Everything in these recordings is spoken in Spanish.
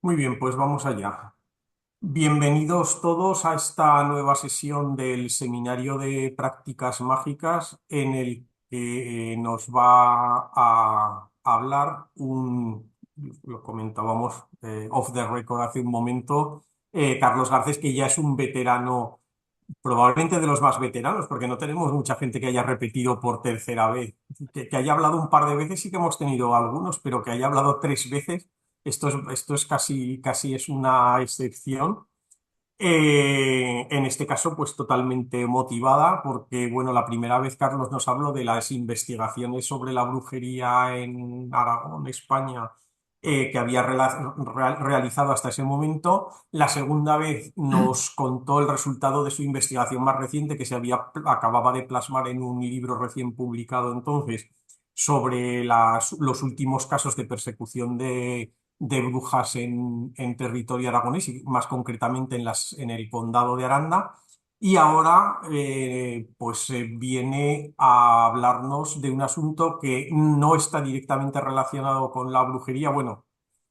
Muy bien, pues vamos allá. Bienvenidos todos a esta nueva sesión del Seminario de Prácticas Mágicas en el que nos va a hablar lo comentábamos off the record hace un momento, Carlos Garcés, que ya es un veterano, probablemente de los más veteranos, porque no tenemos mucha gente que haya repetido por tercera vez. Que haya hablado un par de veces, sí que hemos tenido algunos, pero que haya hablado tres veces, esto es casi es una excepción. En este caso, pues totalmente motivada, porque, bueno, la primera vez Carlos nos habló de las investigaciones sobre la brujería en Aragón, España, que había realizado hasta ese momento. La segunda vez nos contó el resultado de su investigación más reciente, que acababa de plasmar en un libro recién publicado entonces, sobre los últimos casos de persecución de brujas en territorio aragonés y más concretamente en el condado de Aranda. Y ahora viene a hablarnos de un asunto que no está directamente relacionado con la brujería. Bueno,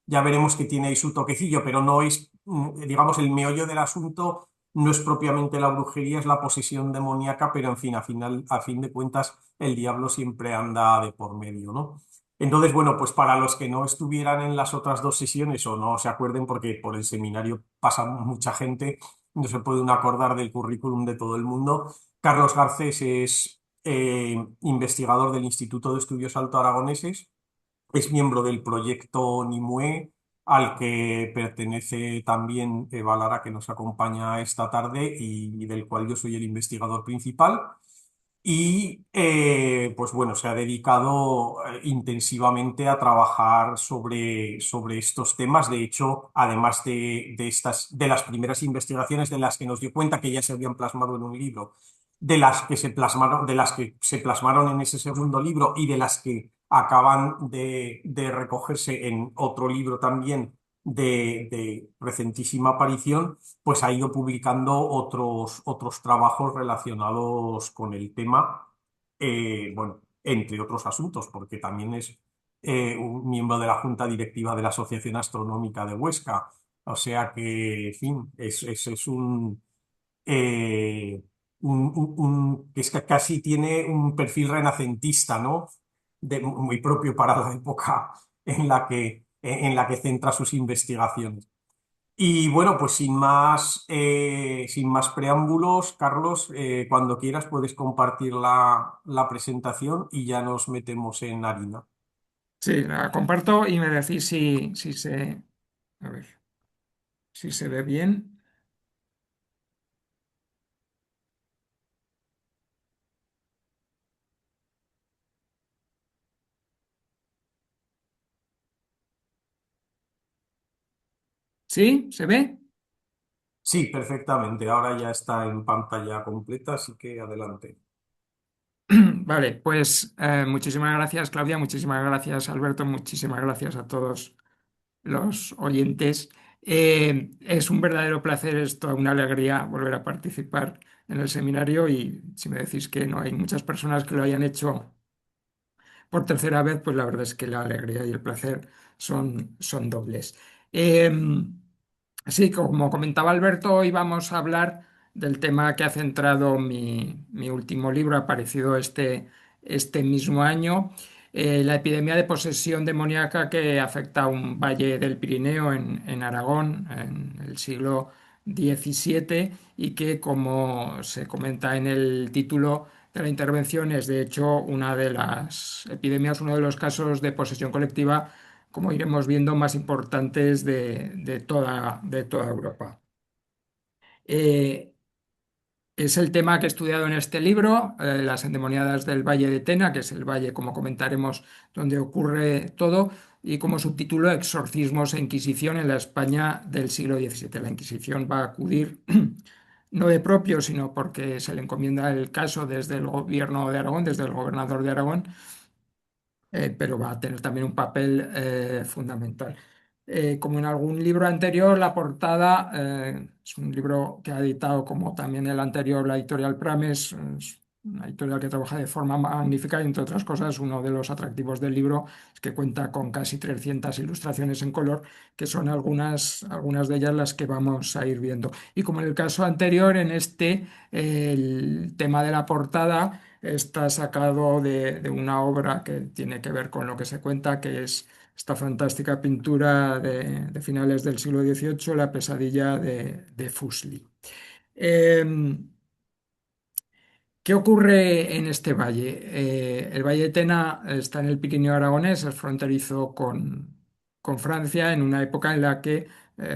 ya veremos que tiene ahí su toquecillo, pero no es, digamos, el meollo del asunto no es propiamente la brujería, es la posesión demoníaca, pero en fin, a fin de cuentas, el diablo siempre anda de por medio, ¿no? Entonces, bueno, pues para los que no estuvieran en las otras dos sesiones o no se acuerden, porque por el seminario pasa mucha gente, no se puede uno acordar del currículum de todo el mundo. Carlos Garcés es investigador del Instituto de Estudios Alto Aragoneses, es miembro del proyecto Nimue, al que pertenece también Eva Lara, que nos acompaña esta tarde y del cual yo soy el investigador principal. Y pues bueno, se ha dedicado intensivamente a trabajar sobre estos temas. De hecho, además de las primeras investigaciones de las que nos dio cuenta que ya se habían plasmado en un libro, de las que se plasmaron en ese segundo libro y de las que acaban de recogerse en otro libro también de recentísima aparición, pues ha ido publicando otros trabajos relacionados con el tema, bueno, entre otros asuntos, porque también es un miembro de la Junta Directiva de la Asociación Astronómica de Huesca. O sea que, en fin, es es que casi tiene un perfil renacentista, ¿no? Muy propio para la época en la que centra sus investigaciones. Y bueno, pues sin más preámbulos, Carlos, cuando quieras puedes compartir la presentación y ya nos metemos en harina. Sí, la comparto y me decís a ver, si se ve bien. ¿Sí? ¿Se ve? Sí, perfectamente. Ahora ya está en pantalla completa, así que adelante. Vale, pues muchísimas gracias, Claudia, muchísimas gracias, Alberto, muchísimas gracias a todos los oyentes. Es un verdadero placer, es toda una alegría volver a participar en el seminario y si me decís que no hay muchas personas que lo hayan hecho por tercera vez, pues la verdad es que la alegría y el placer son dobles. Eh, Sí, como comentaba Alberto, hoy vamos a hablar del tema que ha centrado mi último libro, aparecido este mismo año, la epidemia de posesión demoníaca que afecta a un valle del Pirineo en Aragón en el siglo XVII y que, como se comenta en el título de la intervención, es de hecho una de las epidemias, uno de los casos de posesión colectiva como iremos viendo, más importantes de toda Europa. Eh, es el tema que he estudiado en este libro, las endemoniadas del Valle de Tena, que es el valle, como comentaremos, donde ocurre todo, y como subtítulo, Exorcismos e Inquisición en la España del siglo XVII. La Inquisición va a acudir no de propio, sino porque se le encomienda el caso desde el gobierno de Aragón, desde el gobernador de Aragón, pero va a tener también un papel fundamental. Como en algún libro anterior, la portada es un libro que ha editado, como también el anterior, la editorial Prames. una editorial que trabaja de forma magnífica y, entre otras cosas, uno de los atractivos del libro es que cuenta con casi 300 ilustraciones en color, que son algunas de ellas las que vamos a ir viendo. Y como en el caso anterior, en este, el tema de la portada está sacado de una obra que tiene que ver con lo que se cuenta, que es esta fantástica pintura de finales del siglo XVIII, La pesadilla de Fuseli. Em, ¿Qué ocurre en este valle? El valle de Tena está en el Pirineo aragonés, es fronterizo con Francia, en una época en la que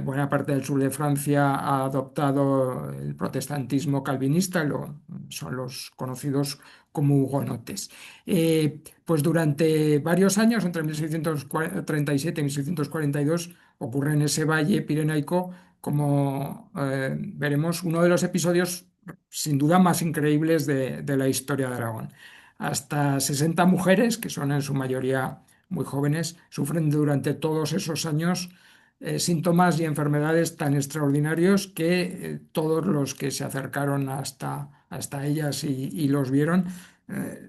buena parte del sur de Francia ha adoptado el protestantismo calvinista, son los conocidos como hugonotes. Pues durante varios años, entre 1637 y 1642, ocurre en ese valle pirenaico, como veremos, uno de los episodios sin duda más increíbles de la historia de Aragón. Hasta 60 mujeres, que son en su mayoría muy jóvenes, sufren durante todos esos años síntomas y enfermedades tan extraordinarios que todos los que se acercaron hasta ellas y los vieron,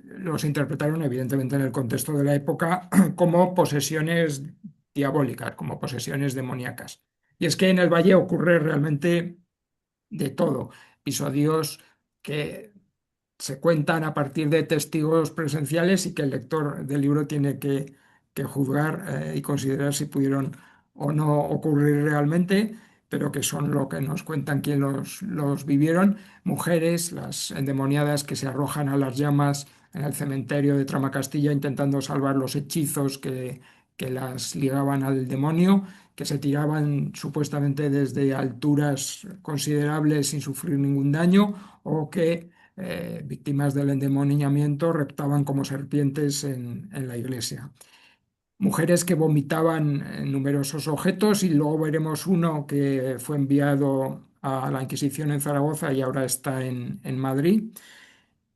los interpretaron evidentemente en el contexto de la época como posesiones diabólicas, como posesiones demoníacas. Y es que en el Valle ocurre realmente de todo, episodios que se cuentan a partir de testigos presenciales y que el lector del libro tiene que juzgar y considerar si pudieron o no ocurrir realmente, pero que son lo que nos cuentan quienes los vivieron. Mujeres, las endemoniadas que se arrojan a las llamas en el cementerio de Tramacastilla intentando salvar los hechizos que las ligaban al demonio, que se tiraban supuestamente desde alturas considerables sin sufrir ningún daño, o que víctimas del endemoniamiento reptaban como serpientes en la iglesia. Mujeres que vomitaban numerosos objetos, y luego veremos uno que fue enviado a la Inquisición en Zaragoza y ahora está en Madrid.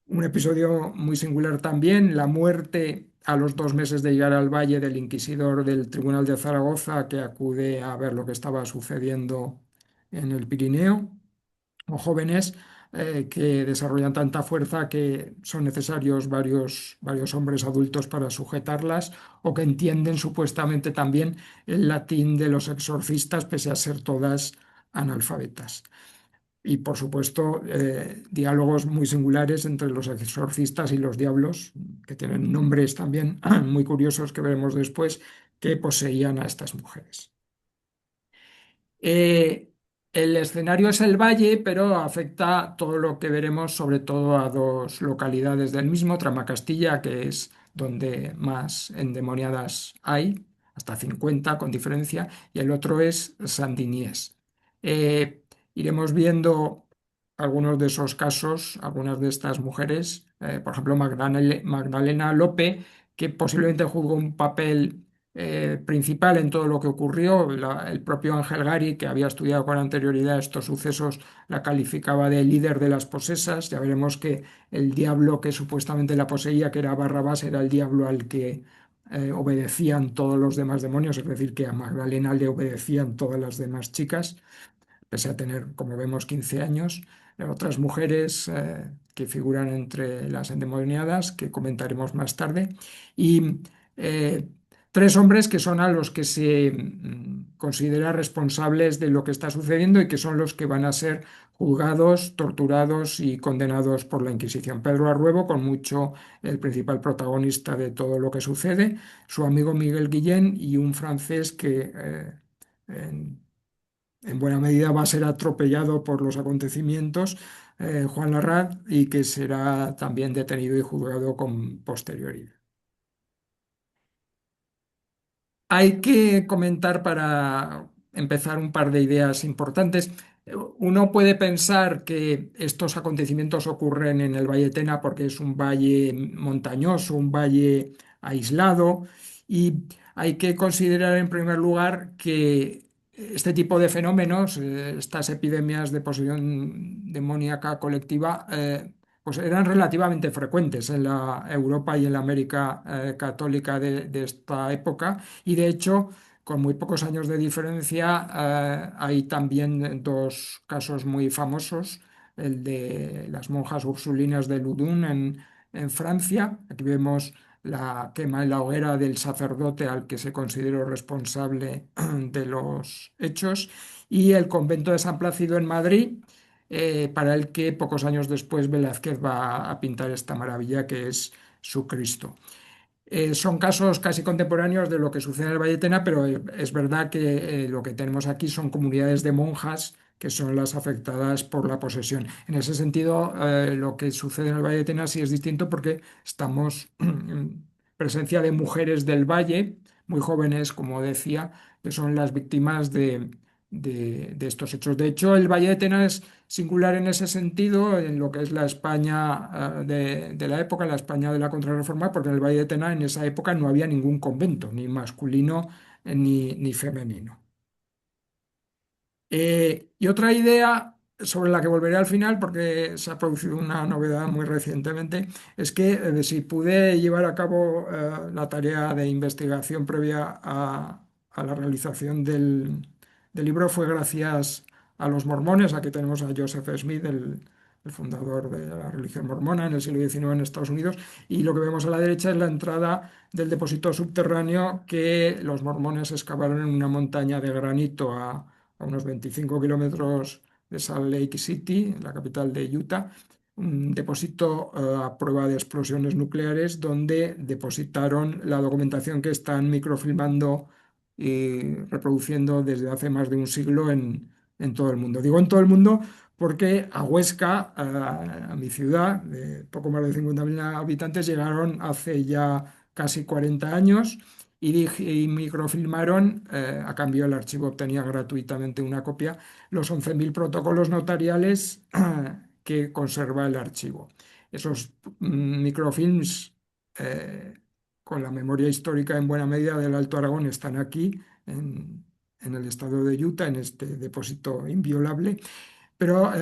Un episodio muy singular también, la muerte a los 2 meses de llegar al valle del inquisidor del Tribunal de Zaragoza, que acude a ver lo que estaba sucediendo en el Pirineo, o jóvenes que desarrollan tanta fuerza que son necesarios varios hombres adultos para sujetarlas, o que entienden supuestamente también el latín de los exorcistas, pese a ser todas analfabetas. Y por supuesto, diálogos muy singulares entre los exorcistas y los diablos, que tienen nombres también muy curiosos que veremos después, que poseían a estas mujeres. Eh, el escenario es el valle, pero afecta todo lo que veremos, sobre todo a dos localidades del mismo: Tramacastilla, que es donde más endemoniadas hay, hasta 50 con diferencia, y el otro es Sandiniés. Eh, Iremos viendo algunos de esos casos, algunas de estas mujeres, por ejemplo, Magdalena Lope, que posiblemente jugó un papel principal en todo lo que ocurrió. El propio Ángel Gari, que había estudiado con anterioridad estos sucesos, la calificaba de líder de las posesas. Ya veremos que el diablo que supuestamente la poseía, que era Barrabás, era el diablo al que obedecían todos los demás demonios, es decir, que a Magdalena le obedecían todas las demás chicas, pese a tener, como vemos, 15 años. Otras mujeres que figuran entre las endemoniadas, que comentaremos más tarde, y eh, tres hombres que son a los que se considera responsables de lo que está sucediendo y que son los que van a ser juzgados, torturados y condenados por la Inquisición. Pedro Arruebo, con mucho el principal protagonista de todo lo que sucede, su amigo Miguel Guillén, y un francés que en en buena medida va a ser atropellado por los acontecimientos, Juan Larraz, y que será también detenido y juzgado con posterioridad. Hay que comentar, para empezar, un par de ideas importantes. Uno puede pensar que estos acontecimientos ocurren en el Valle Tena porque es un valle montañoso, un valle aislado, y hay que considerar en primer lugar que este tipo de fenómenos, estas epidemias de posesión demoníaca colectiva, pues eran relativamente frecuentes en la Europa y en la América católica de esta época. Y de hecho, con muy pocos años de diferencia, hay también dos casos muy famosos. el de las monjas ursulinas de Loudun en Francia. Aquí vemos la quema en la hoguera del sacerdote al que se consideró responsable de los hechos, y el convento de San Plácido en Madrid, para el que pocos años después Velázquez va a pintar esta maravilla que es su Cristo. Son casos casi contemporáneos de lo que sucede en el Valle de Tena, pero es verdad que lo que tenemos aquí son comunidades de monjas que son las afectadas por la posesión. En ese sentido, lo que sucede en el Valle de Tena sí es distinto porque estamos en presencia de mujeres del valle, muy jóvenes, como decía, que son las víctimas de estos hechos. De hecho, el Valle de Tena es singular en ese sentido, en lo que es la España de la época, la España de la Contrarreforma, porque en el Valle de Tena en esa época no había ningún convento, ni masculino ni femenino. Y otra idea sobre la que volveré al final, porque se ha producido una novedad muy recientemente, es que si pude llevar a cabo la tarea de investigación previa a la realización del libro fue gracias a los mormones. Aquí tenemos a Joseph Smith, el fundador de la religión mormona en el siglo XIX en Estados Unidos, y lo que vemos a la derecha es la entrada del depósito subterráneo que los mormones excavaron en una montaña de granito a unos 25 kilómetros de Salt Lake City, la capital de Utah, un depósito a prueba de explosiones nucleares donde depositaron la documentación que están microfilmando y reproduciendo desde hace más de un siglo en todo el mundo. Digo en todo el mundo porque a Huesca, a mi ciudad, de poco más de 50.000 habitantes, llegaron hace ya casi 40 años y microfilmaron, a cambio el archivo obtenía gratuitamente una copia, los 11.000 protocolos notariales que conserva el archivo. Esos microfilms, eh, con la memoria histórica en buena medida del Alto Aragón, están aquí en el estado de Utah, en este depósito inviolable. Pero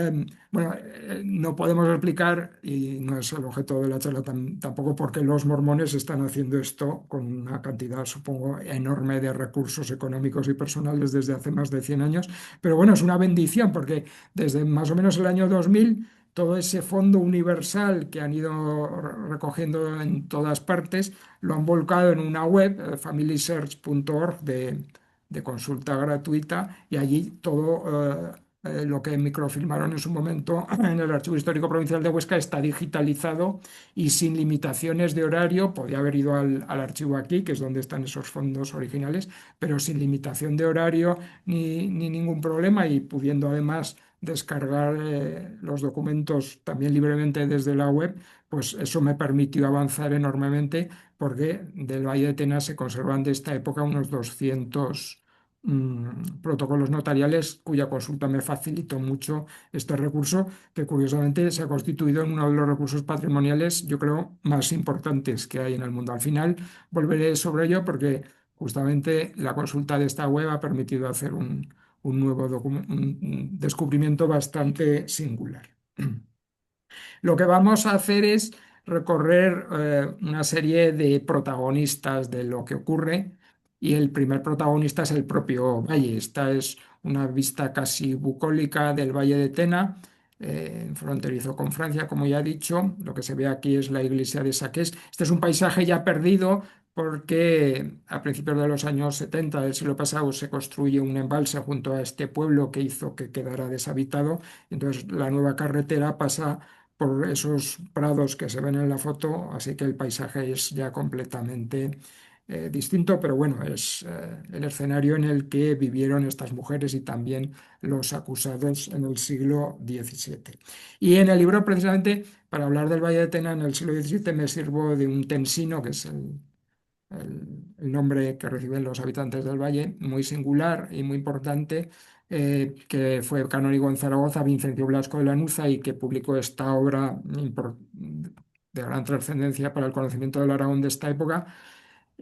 bueno, no podemos explicar, y no es el objeto de la charla tampoco, por qué los mormones están haciendo esto con una cantidad, supongo, enorme de recursos económicos y personales desde hace más de 100 años. Pero bueno, es una bendición porque desde más o menos el año 2000 todo ese fondo universal que han ido recogiendo en todas partes lo han volcado en una web, familysearch.org, de consulta gratuita, y allí todo lo que microfilmaron en su momento en el Archivo Histórico Provincial de Huesca está digitalizado y sin limitaciones de horario. Podía haber ido al archivo aquí, que es donde están esos fondos originales, pero sin limitación de horario ni ningún problema, y pudiendo además descargar los documentos también libremente desde la web, pues eso me permitió avanzar enormemente, porque del Valle de Tena se conservan de esta época unos 200 protocolos notariales, cuya consulta me facilitó mucho este recurso, que curiosamente se ha constituido en uno de los recursos patrimoniales, yo creo, más importantes que hay en el mundo. Al final volveré sobre ello porque justamente la consulta de esta web ha permitido hacer un nuevo un descubrimiento bastante singular. Lo que vamos a hacer es recorrer una serie de protagonistas de lo que ocurre, y el primer protagonista es el propio valle. Esta es una vista casi bucólica del Valle de Tena, fronterizo con Francia, como ya he dicho. Lo que se ve aquí es la iglesia de Saqués. Este es un paisaje ya perdido porque a principios de los años 70 del siglo pasado se construye un embalse junto a este pueblo que hizo que quedara deshabitado. Entonces la nueva carretera pasa por esos prados que se ven en la foto, así que el paisaje es ya completamente distinto, pero bueno, es el escenario en el que vivieron estas mujeres y también los acusados en el siglo XVII. Y en el libro, precisamente, para hablar del Valle de Tena en el siglo XVII, me sirvo de un tensino, que es el nombre que reciben los habitantes del valle, muy singular y muy importante, que fue canónigo en Zaragoza, Vincencio Blasco de Lanuza, y que publicó esta obra de gran trascendencia para el conocimiento del Aragón de esta época,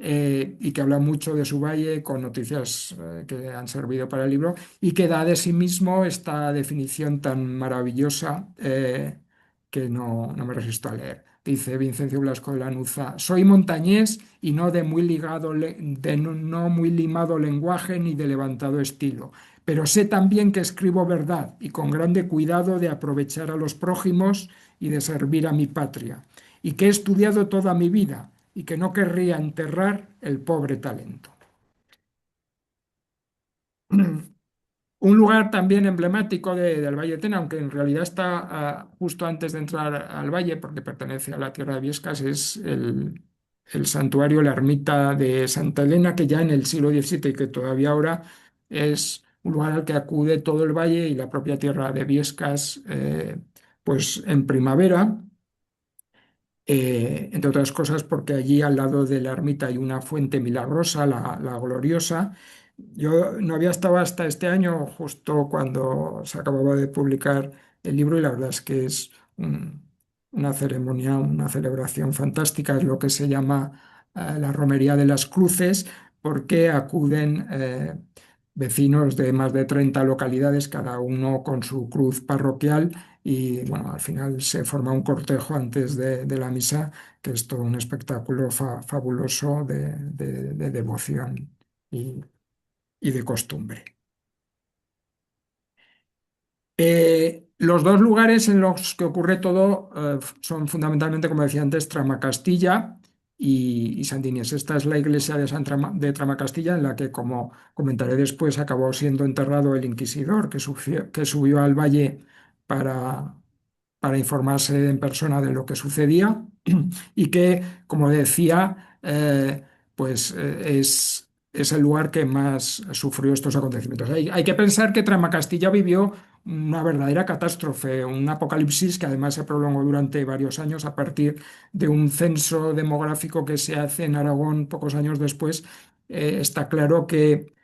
y que habla mucho de su valle, con noticias que han servido para el libro, y que da de sí mismo esta definición tan maravillosa, que no me resisto a leer. Dice Vincencio Blasco de Lanuza: soy montañés y no de muy ligado, de no muy limado lenguaje ni de levantado estilo, pero sé también que escribo verdad y con grande cuidado de aprovechar a los prójimos y de servir a mi patria, y que he estudiado toda mi vida y que no querría enterrar el pobre talento. Un lugar también emblemático del Valle de Tena, aunque en realidad está justo antes de entrar al valle, porque pertenece a la tierra de Viescas, es el santuario, la ermita de Santa Elena, que ya en el siglo XVII y que todavía ahora es un lugar al que acude todo el valle y la propia tierra de Viescas, pues en primavera. Entre otras cosas porque allí al lado de la ermita hay una fuente milagrosa, la Gloriosa. Yo no había estado hasta este año, justo cuando se acababa de publicar el libro, y la verdad es que es una ceremonia, una celebración fantástica, es lo que se llama la Romería de las Cruces, porque acuden vecinos de más de 30 localidades, cada uno con su cruz parroquial y bueno, al final se forma un cortejo antes de la misa, que es todo un espectáculo fabuloso de devoción y, y de costumbre. Los dos lugares en los que ocurre todo son fundamentalmente, como decía antes, Tramacastilla y Sant Inés. Esta es la iglesia de Tramacastilla en la que, como comentaré después, acabó siendo enterrado el inquisidor que subió al valle para, para informarse en persona de lo que sucedía y que, como decía, es el lugar que más sufrió estos acontecimientos. Hay que pensar que Tramacastilla vivió una verdadera catástrofe, un apocalipsis que además se prolongó durante varios años a partir de un censo demográfico que se hace en Aragón pocos años después. Está claro que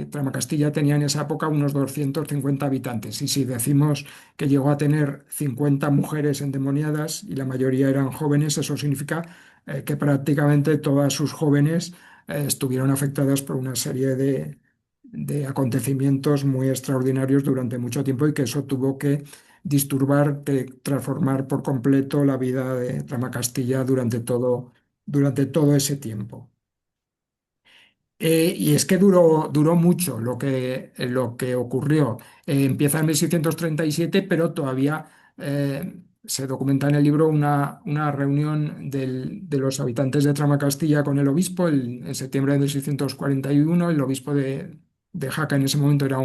Tramacastilla tenía en esa época unos 250 habitantes. Y si decimos que llegó a tener 50 mujeres endemoniadas y la mayoría eran jóvenes, eso significa que prácticamente todas sus jóvenes estuvieron afectadas por una serie de acontecimientos muy extraordinarios durante mucho tiempo y que eso tuvo que disturbar, que transformar por completo la vida de Tramacastilla durante todo ese tiempo. Y es que duró mucho lo que ocurrió. Empieza en 1637, pero todavía se documenta en el libro una reunión de los habitantes de Tramacastilla con el obispo en septiembre de 1641. El obispo de Jaca en ese momento era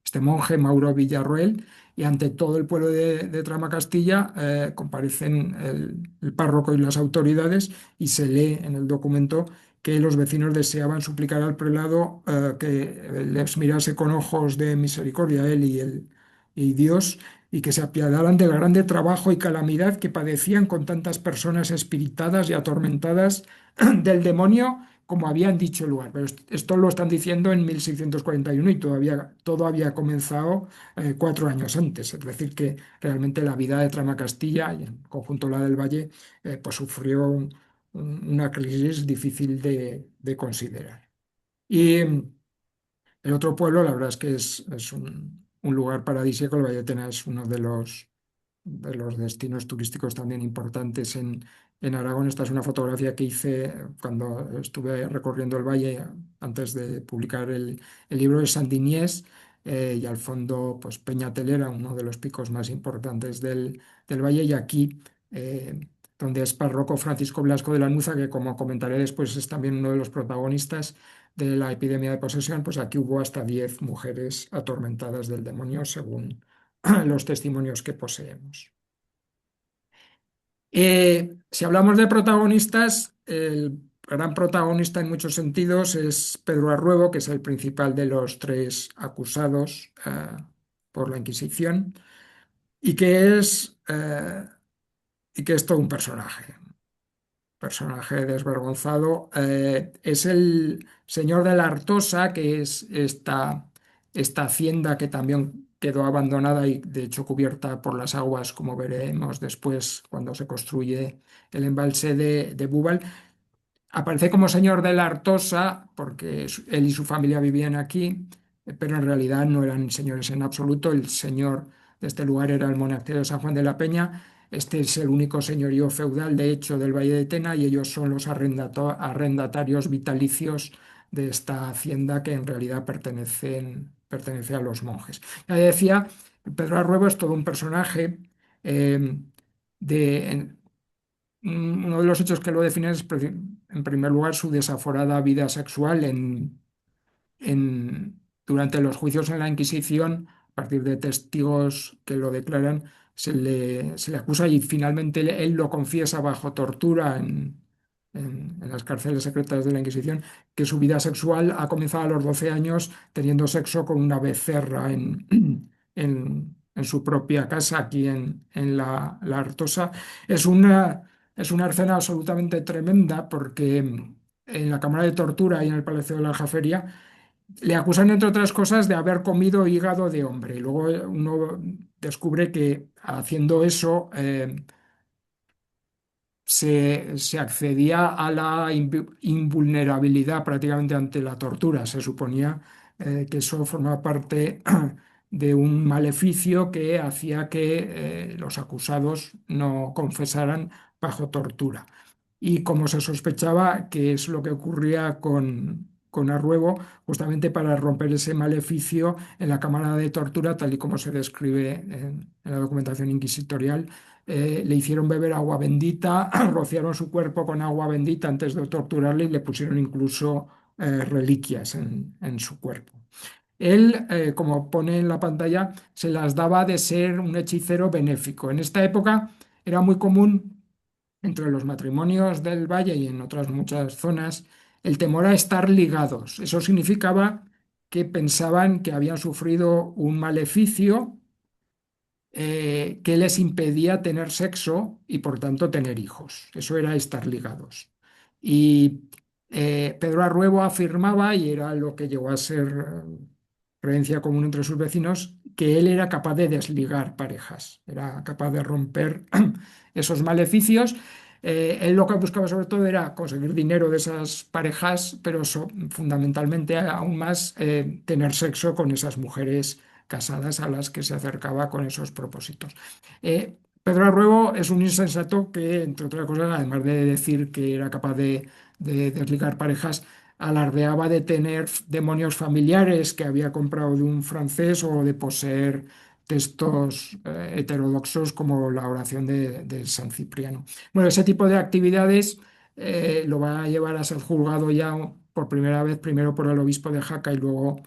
este monje, Mauro Villarroel, y ante todo el pueblo de Tramacastilla comparecen el párroco y las autoridades y se lee en el documento que los vecinos deseaban suplicar al prelado que les mirase con ojos de misericordia a él y Dios, y que se apiadaran del grande trabajo y calamidad que padecían con tantas personas espiritadas y atormentadas del demonio, como habían dicho el lugar. Pero esto lo están diciendo en 1641 y todavía todo había comenzado 4 años antes. Es decir, que realmente la vida de Tramacastilla y en conjunto la del Valle pues sufrió una crisis difícil de considerar. Y el otro pueblo, la verdad es que es un lugar paradisíaco. El Valle de Tena es uno de los destinos turísticos también importantes en Aragón. Esta es una fotografía que hice cuando estuve recorriendo el valle antes de publicar el libro de Sandiniés, y al fondo pues Peña Telera, uno de los picos más importantes del valle, y aquí donde es párroco Francisco Blasco de Lanuza, que como comentaré después es también uno de los protagonistas de la epidemia de posesión, pues aquí hubo hasta 10 mujeres atormentadas del demonio, según los testimonios que poseemos. Si hablamos de protagonistas, el gran protagonista en muchos sentidos es Pedro Arruebo, que es el principal de los tres acusados por la Inquisición y que es todo un personaje desvergonzado. Es el señor de la Artosa, que es esta hacienda que también quedó abandonada y de hecho cubierta por las aguas, como veremos después cuando se construye el embalse de Búbal. Aparece como señor de la Artosa porque él y su familia vivían aquí, pero en realidad no eran señores en absoluto. El señor de este lugar era el monasterio de San Juan de la Peña. Este es el único señorío feudal, de hecho, del Valle de Tena, y ellos son los arrendatarios vitalicios de esta hacienda que en realidad pertenece a los monjes. Ya decía, Pedro Arruebo es todo un personaje. eh, Uno de los hechos que lo definen es, en primer lugar, su desaforada vida sexual durante los juicios en la Inquisición, a partir de testigos que lo declaran, se le acusa y finalmente él lo confiesa bajo tortura en las cárceles secretas de la Inquisición, que su vida sexual ha comenzado a los 12 años teniendo sexo con una becerra en su propia casa, aquí en la Artosa. Es una escena absolutamente tremenda porque en la cámara de tortura y en el Palacio de la Aljafería le acusan, entre otras cosas, de haber comido hígado de hombre. Y luego uno descubre que haciendo eso se accedía a la invulnerabilidad prácticamente ante la tortura. Se suponía que eso formaba parte de un maleficio que hacía que los acusados no confesaran bajo tortura. Y como se sospechaba que es lo que ocurría con Arruebo, justamente para romper ese maleficio en la cámara de tortura, tal y como se describe en la documentación inquisitorial, le hicieron beber agua bendita, rociaron su cuerpo con agua bendita antes de torturarle y le pusieron incluso reliquias en su cuerpo. Él, como pone en la pantalla, se las daba de ser un hechicero benéfico. En esta época era muy común entre los matrimonios del valle y en otras muchas zonas el temor a estar ligados. Eso significaba que pensaban que habían sufrido un maleficio que les impedía tener sexo y por tanto tener hijos. Eso era estar ligados. Y Pedro Arruebo afirmaba, y era lo que llegó a ser creencia común entre sus vecinos, que él era capaz de desligar parejas, era capaz de romper esos maleficios. Él lo que buscaba sobre todo era conseguir dinero de esas parejas, pero fundamentalmente aún más tener sexo con esas mujeres casadas a las que se acercaba con esos propósitos. Pedro Arruebo es un insensato que, entre otras cosas, además de decir que era capaz de desligar parejas, alardeaba de tener demonios familiares que había comprado de un francés o de poseer textos heterodoxos como la oración de San Cipriano. Bueno, ese tipo de actividades lo va a llevar a ser juzgado ya por primera vez, primero por el obispo de Jaca y luego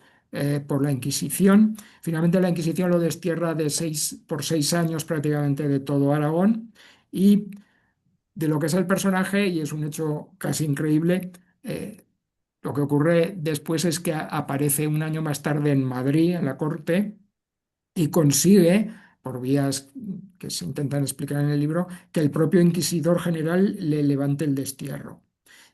por la Inquisición. Finalmente la Inquisición lo destierra por 6 años prácticamente de todo Aragón y de lo que es el personaje, y es un hecho casi increíble, lo que ocurre después es que aparece un año más tarde en Madrid, en la corte, y consigue, por vías que se intentan explicar en el libro, que el propio inquisidor general le levante el destierro.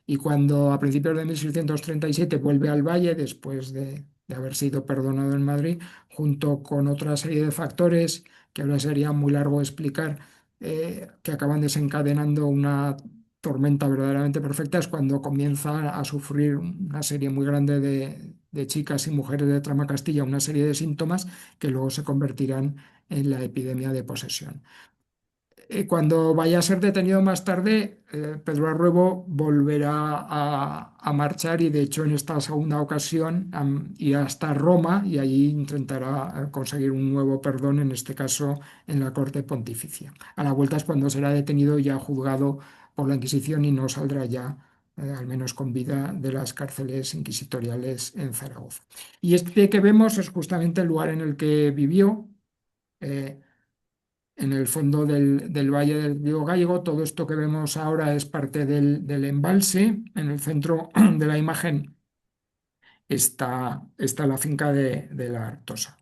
Y cuando a principios de 1637 vuelve al Valle, después de haber sido perdonado en Madrid, junto con otra serie de factores que ahora sería muy largo explicar, que acaban desencadenando una tormenta verdaderamente perfecta, es cuando comienza a sufrir una serie muy grande de chicas y mujeres de Trama Castilla, una serie de síntomas que luego se convertirán en la epidemia de posesión. Cuando vaya a ser detenido más tarde, Pedro Arruebo volverá a marchar y de hecho en esta segunda ocasión irá hasta Roma y allí intentará conseguir un nuevo perdón, en este caso en la corte pontificia. A la vuelta es cuando será detenido y ya juzgado por la Inquisición y no saldrá ya, al menos con vida, de las cárceles inquisitoriales en Zaragoza. Y este que vemos es justamente el lugar en el que vivió. eh, en el fondo del Valle del Río Gállego. Todo esto que vemos ahora es parte del embalse. En el centro de la imagen está la finca de la Artosa.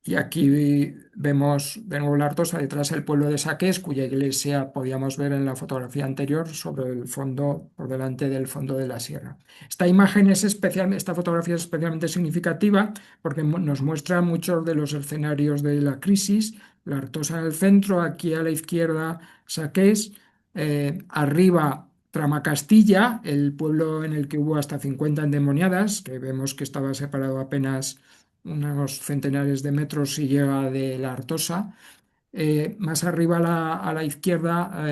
Y aquí vemos de nuevo la Artosa, detrás el pueblo de Saqués, cuya iglesia podíamos ver en la fotografía anterior sobre el fondo, por delante del fondo de la sierra. Esta imagen es especial, esta fotografía es especialmente significativa porque nos muestra muchos de los escenarios de la crisis. La Artosa en el centro, aquí a la izquierda Saqués, arriba Tramacastilla, el pueblo en el que hubo hasta 50 endemoniadas, que vemos que estaba separado apenas unos centenares de metros si llega de la Artosa. Más arriba a la izquierda,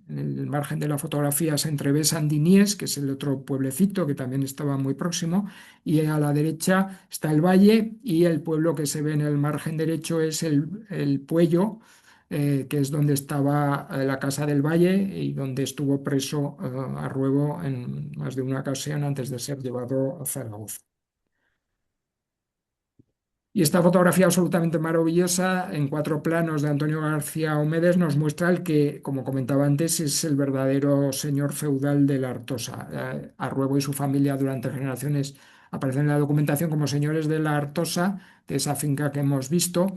en el margen de la fotografía se entrevé Sandiniés, que es el otro pueblecito que también estaba muy próximo, y a la derecha está el valle y el pueblo que se ve en el margen derecho es el Puello, que es donde estaba la Casa del Valle y donde estuvo preso Arruebo en más de una ocasión antes de ser llevado a Zaragoza. Y esta fotografía absolutamente maravillosa, en 4 planos de Antonio García Omedes, nos muestra el que, como comentaba antes, es el verdadero señor feudal de la Artosa. Arruebo y su familia durante generaciones aparecen en la documentación como señores de la Artosa, de esa finca que hemos visto,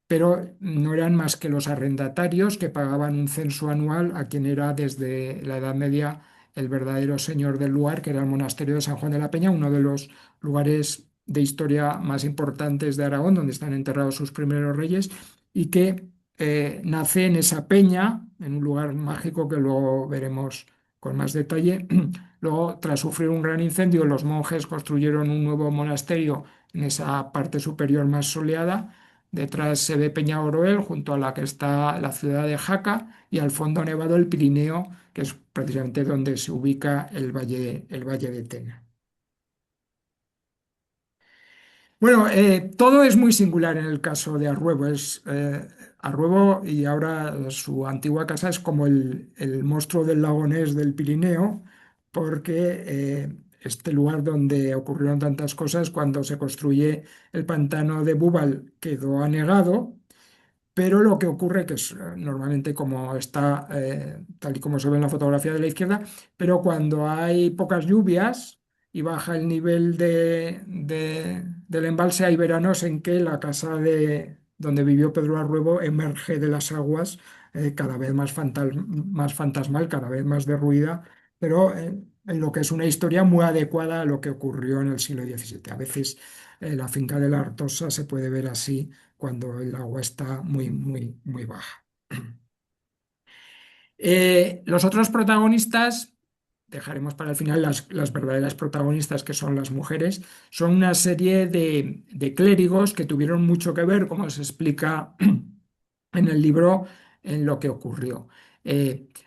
pero no eran más que los arrendatarios que pagaban un censo anual a quien era desde la Edad Media el verdadero señor del lugar, que era el monasterio de San Juan de la Peña, uno de los lugares de historia más importantes de Aragón, donde están enterrados sus primeros reyes, y que nace en esa peña, en un lugar mágico que luego veremos con más detalle. Luego, tras sufrir un gran incendio, los monjes construyeron un nuevo monasterio en esa parte superior más soleada. Detrás se ve Peña Oroel, junto a la que está la ciudad de Jaca, y al fondo nevado el Pirineo, que es precisamente donde se ubica el valle de Tena. Bueno, todo es muy singular en el caso de Arruebo. Arruebo y ahora su antigua casa es como el monstruo del lago Ness del Pirineo, porque este lugar donde ocurrieron tantas cosas, cuando se construye el pantano de Búbal, quedó anegado. Pero lo que ocurre, que es normalmente como está, tal y como se ve en la fotografía de la izquierda, pero cuando hay pocas lluvias y baja el nivel del embalse, hay veranos en que la casa donde vivió Pedro Arruebo emerge de las aguas, cada vez más fantasmal, cada vez más derruida, pero en lo que es una historia muy adecuada a lo que ocurrió en el siglo XVII. A veces la finca de la Artosa se puede ver así cuando el agua está muy, muy, muy baja. Los otros protagonistas, dejaremos para el final las verdaderas protagonistas, que son las mujeres, son una serie de clérigos que tuvieron mucho que ver, como se explica en el libro, en lo que ocurrió.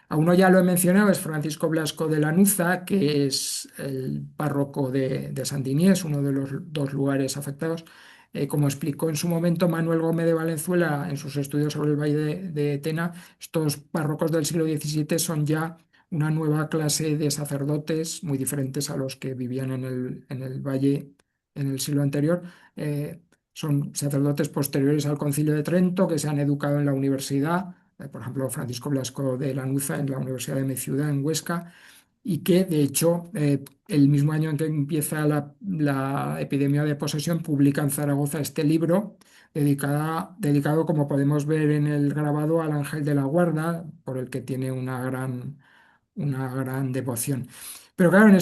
A uno ya lo he mencionado, es Francisco Blasco de Lanuza, que es el párroco de Santiniés, uno de los 2 lugares afectados. Como explicó en su momento Manuel Gómez de Valenzuela en sus estudios sobre el Valle de Tena, estos párrocos del siglo XVII son ya una nueva clase de sacerdotes muy diferentes a los que vivían en el valle en el siglo anterior. Eh, Son sacerdotes posteriores al Concilio de Trento que se han educado en la universidad, por ejemplo, Francisco Blasco de Lanuza en la Universidad de mi ciudad, en Huesca, y que, de hecho, el mismo año en que empieza la epidemia de posesión, publica en Zaragoza este libro dedicado, como podemos ver en el grabado, al Ángel de la Guarda, por el que tiene una gran devoción. Pero claro, en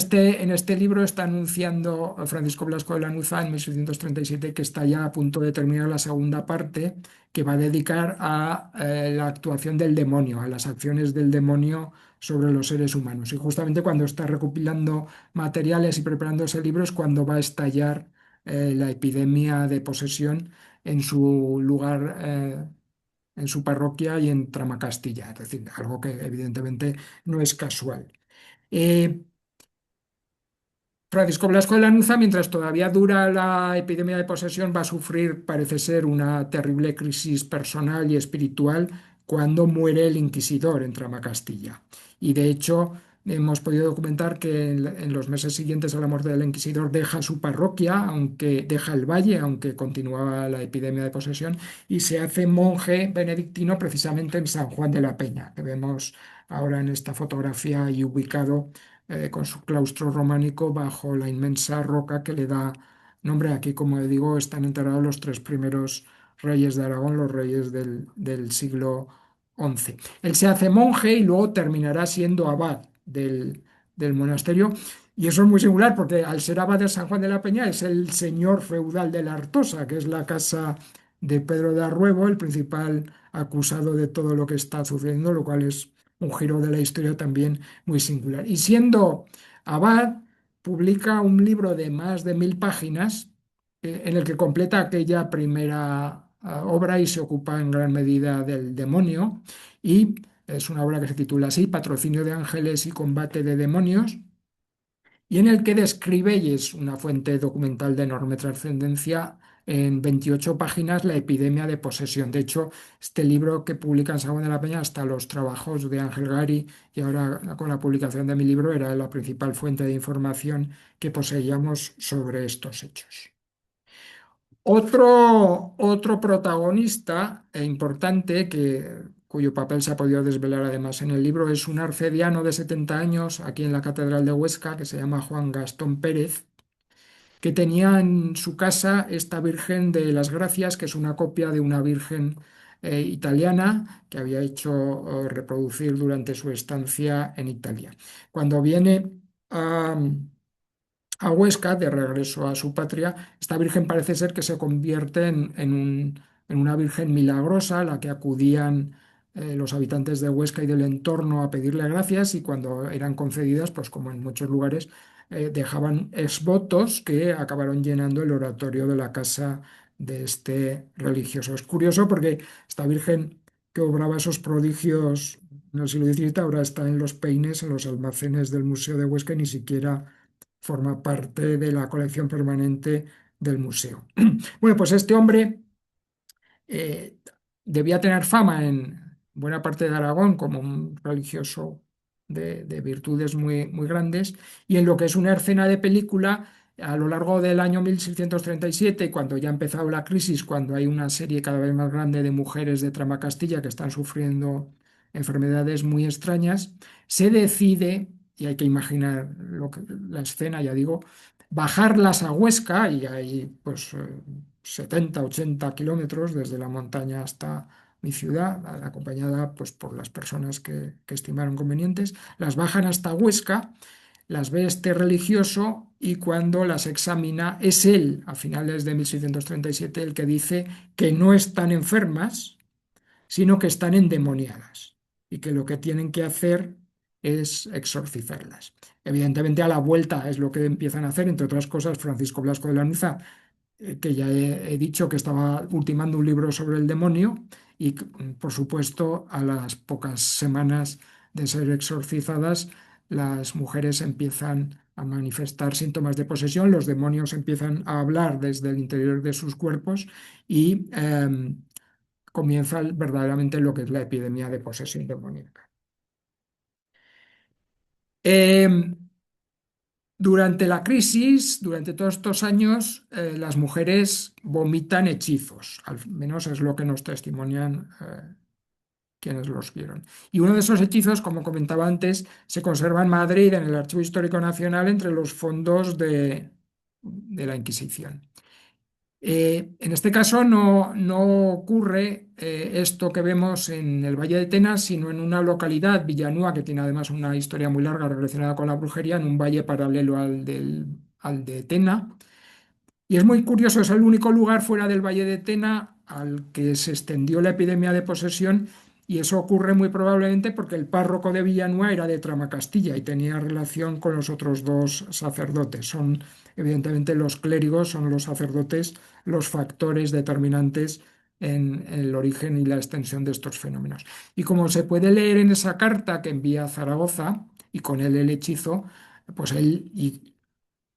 este libro está anunciando Francisco Blasco de Lanuza en 1637 que está ya a punto de terminar la segunda parte, que va a dedicar a la actuación del demonio, a las acciones del demonio sobre los seres humanos. Y justamente cuando está recopilando materiales y preparando ese libro es cuando va a estallar la epidemia de posesión en su lugar, en su parroquia y en Tramacastilla, es decir, algo que evidentemente no es casual. Eh, Francisco Blasco de Lanuza, mientras todavía dura la epidemia de posesión, va a sufrir, parece ser, una terrible crisis personal y espiritual cuando muere el inquisidor en Tramacastilla. Y de hecho, hemos podido documentar que en los meses siguientes a la muerte del inquisidor deja su parroquia, aunque deja el valle, aunque continuaba la epidemia de posesión, y se hace monje benedictino precisamente en San Juan de la Peña, que vemos ahora en esta fotografía y ubicado con su claustro románico bajo la inmensa roca que le da nombre. Aquí, como digo, están enterrados los 3 primeros reyes de Aragón, los reyes del siglo XI. Él se hace monje y luego terminará siendo abad del monasterio. Y eso es muy singular porque al ser abad de San Juan de la Peña es el señor feudal de la Artosa, que es la casa de Pedro de Arruebo, el principal acusado de todo lo que está sucediendo, lo cual es un giro de la historia también muy singular. Y siendo abad, publica un libro de más de 1000 páginas en el que completa aquella primera obra y se ocupa en gran medida del demonio y Es una obra que se titula así, Patrocinio de ángeles y combate de demonios, y en el que describe, y es una fuente documental de enorme trascendencia, en 28 páginas la epidemia de posesión. De hecho, este libro que publica en San Juan de la Peña, hasta los trabajos de Ángel Gari, y ahora con la publicación de mi libro, era la principal fuente de información que poseíamos sobre estos hechos. Otro protagonista importante cuyo papel se ha podido desvelar además en el libro es un arcediano de 70 años aquí en la Catedral de Huesca que se llama Juan Gastón Pérez, que tenía en su casa esta Virgen de las Gracias, que es una copia de una Virgen italiana que había hecho reproducir durante su estancia en Italia. Cuando viene a a Huesca, de regreso a su patria, esta virgen parece ser que se convierte en una virgen milagrosa a la que acudían los habitantes de Huesca y del entorno a pedirle gracias y cuando eran concedidas, pues como en muchos lugares, dejaban exvotos que acabaron llenando el oratorio de la casa de este religioso. Es curioso porque esta virgen que obraba esos prodigios en el siglo XVII ahora está en los peines, en los almacenes del Museo de Huesca y ni siquiera forma parte de la colección permanente del museo. Bueno, pues este hombre eh, debía tener fama en buena parte de Aragón como un religioso de virtudes muy, muy grandes, y en lo que es una escena de película, a lo largo del año 1637, cuando ya ha empezado la crisis, cuando hay una serie cada vez más grande de mujeres de Tramacastilla que están sufriendo enfermedades muy extrañas, se decide, y hay que imaginar la escena, ya digo, bajarlas a Huesca, y hay pues 70, 80 kilómetros desde la montaña hasta mi ciudad, acompañada pues, por las personas que estimaron convenientes, las bajan hasta Huesca, las ve este religioso y cuando las examina es él, a finales de 1637, el que dice que no están enfermas, sino que están endemoniadas y que lo que tienen que hacer es exorcizarlas. Evidentemente, a la vuelta es lo que empiezan a hacer, entre otras cosas, Francisco Blasco de Lanuza, que ya he dicho que estaba ultimando un libro sobre el demonio y, por supuesto, a las pocas semanas de ser exorcizadas, las mujeres empiezan a manifestar síntomas de posesión, los demonios empiezan a hablar desde el interior de sus cuerpos y comienza verdaderamente lo que es la epidemia de posesión demoníaca. Eh, Durante la crisis, durante todos estos años, las mujeres vomitan hechizos, al menos es lo que nos testimonian quienes los vieron. Y uno de esos hechizos, como comentaba antes, se conserva en Madrid, en el Archivo Histórico Nacional, entre los fondos de la Inquisición. En este caso no ocurre esto que vemos en el Valle de Tena, sino en una localidad, Villanúa, que tiene además una historia muy larga relacionada con la brujería, en un valle paralelo al de Tena. Y es muy curioso, es el único lugar fuera del Valle de Tena al que se extendió la epidemia de posesión, y eso ocurre muy probablemente porque el párroco de Villanueva era de Tramacastilla y tenía relación con los otros dos sacerdotes. Son, evidentemente, los clérigos, son los sacerdotes, los factores determinantes en el origen y la extensión de estos fenómenos. Y como se puede leer en esa carta que envía a Zaragoza, y con él el hechizo, pues él, y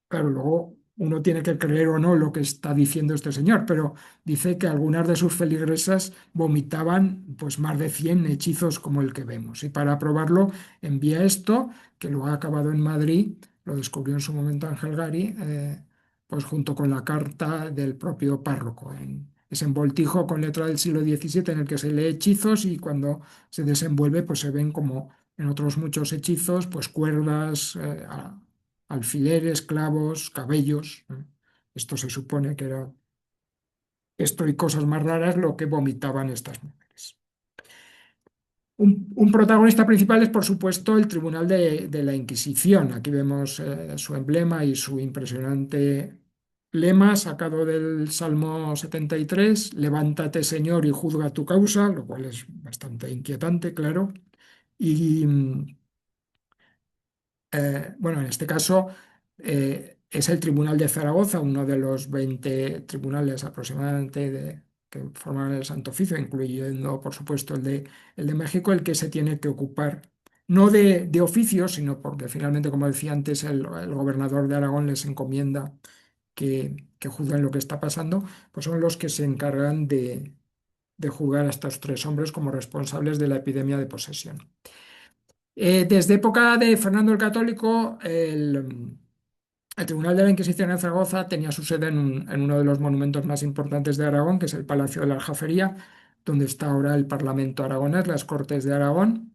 claro, luego uno tiene que creer o no lo que está diciendo este señor, pero dice que algunas de sus feligresas vomitaban pues más de 100 hechizos como el que vemos. Y para probarlo envía esto, que lo ha acabado en Madrid, lo descubrió en su momento Ángel Gari, pues junto con la carta del propio párroco. En ese envoltijo con letra del siglo XVII en el que se lee hechizos y cuando se desenvuelve pues se ven como en otros muchos hechizos, pues cuerdas, alfileres, clavos, cabellos. Esto se supone que era esto y cosas más raras lo que vomitaban estas mujeres. Un protagonista principal es, por supuesto, el Tribunal de la Inquisición. Aquí vemos su emblema y su impresionante lema sacado del Salmo 73, levántate, Señor, y juzga tu causa, lo cual es bastante inquietante, claro. Y bueno, en este caso es el Tribunal de Zaragoza, uno de los 20 tribunales aproximadamente que forman el Santo Oficio, incluyendo, por supuesto, el de México, el que se tiene que ocupar, no de oficio, sino porque finalmente, como decía antes, el gobernador de Aragón les encomienda que juzguen lo que está pasando, pues son los que se encargan de juzgar a estos tres hombres como responsables de la epidemia de posesión. Desde época de Fernando el Católico, el Tribunal de la Inquisición en Zaragoza tenía su sede en uno de los monumentos más importantes de Aragón, que es el Palacio de la Aljafería, donde está ahora el Parlamento aragonés, las Cortes de Aragón.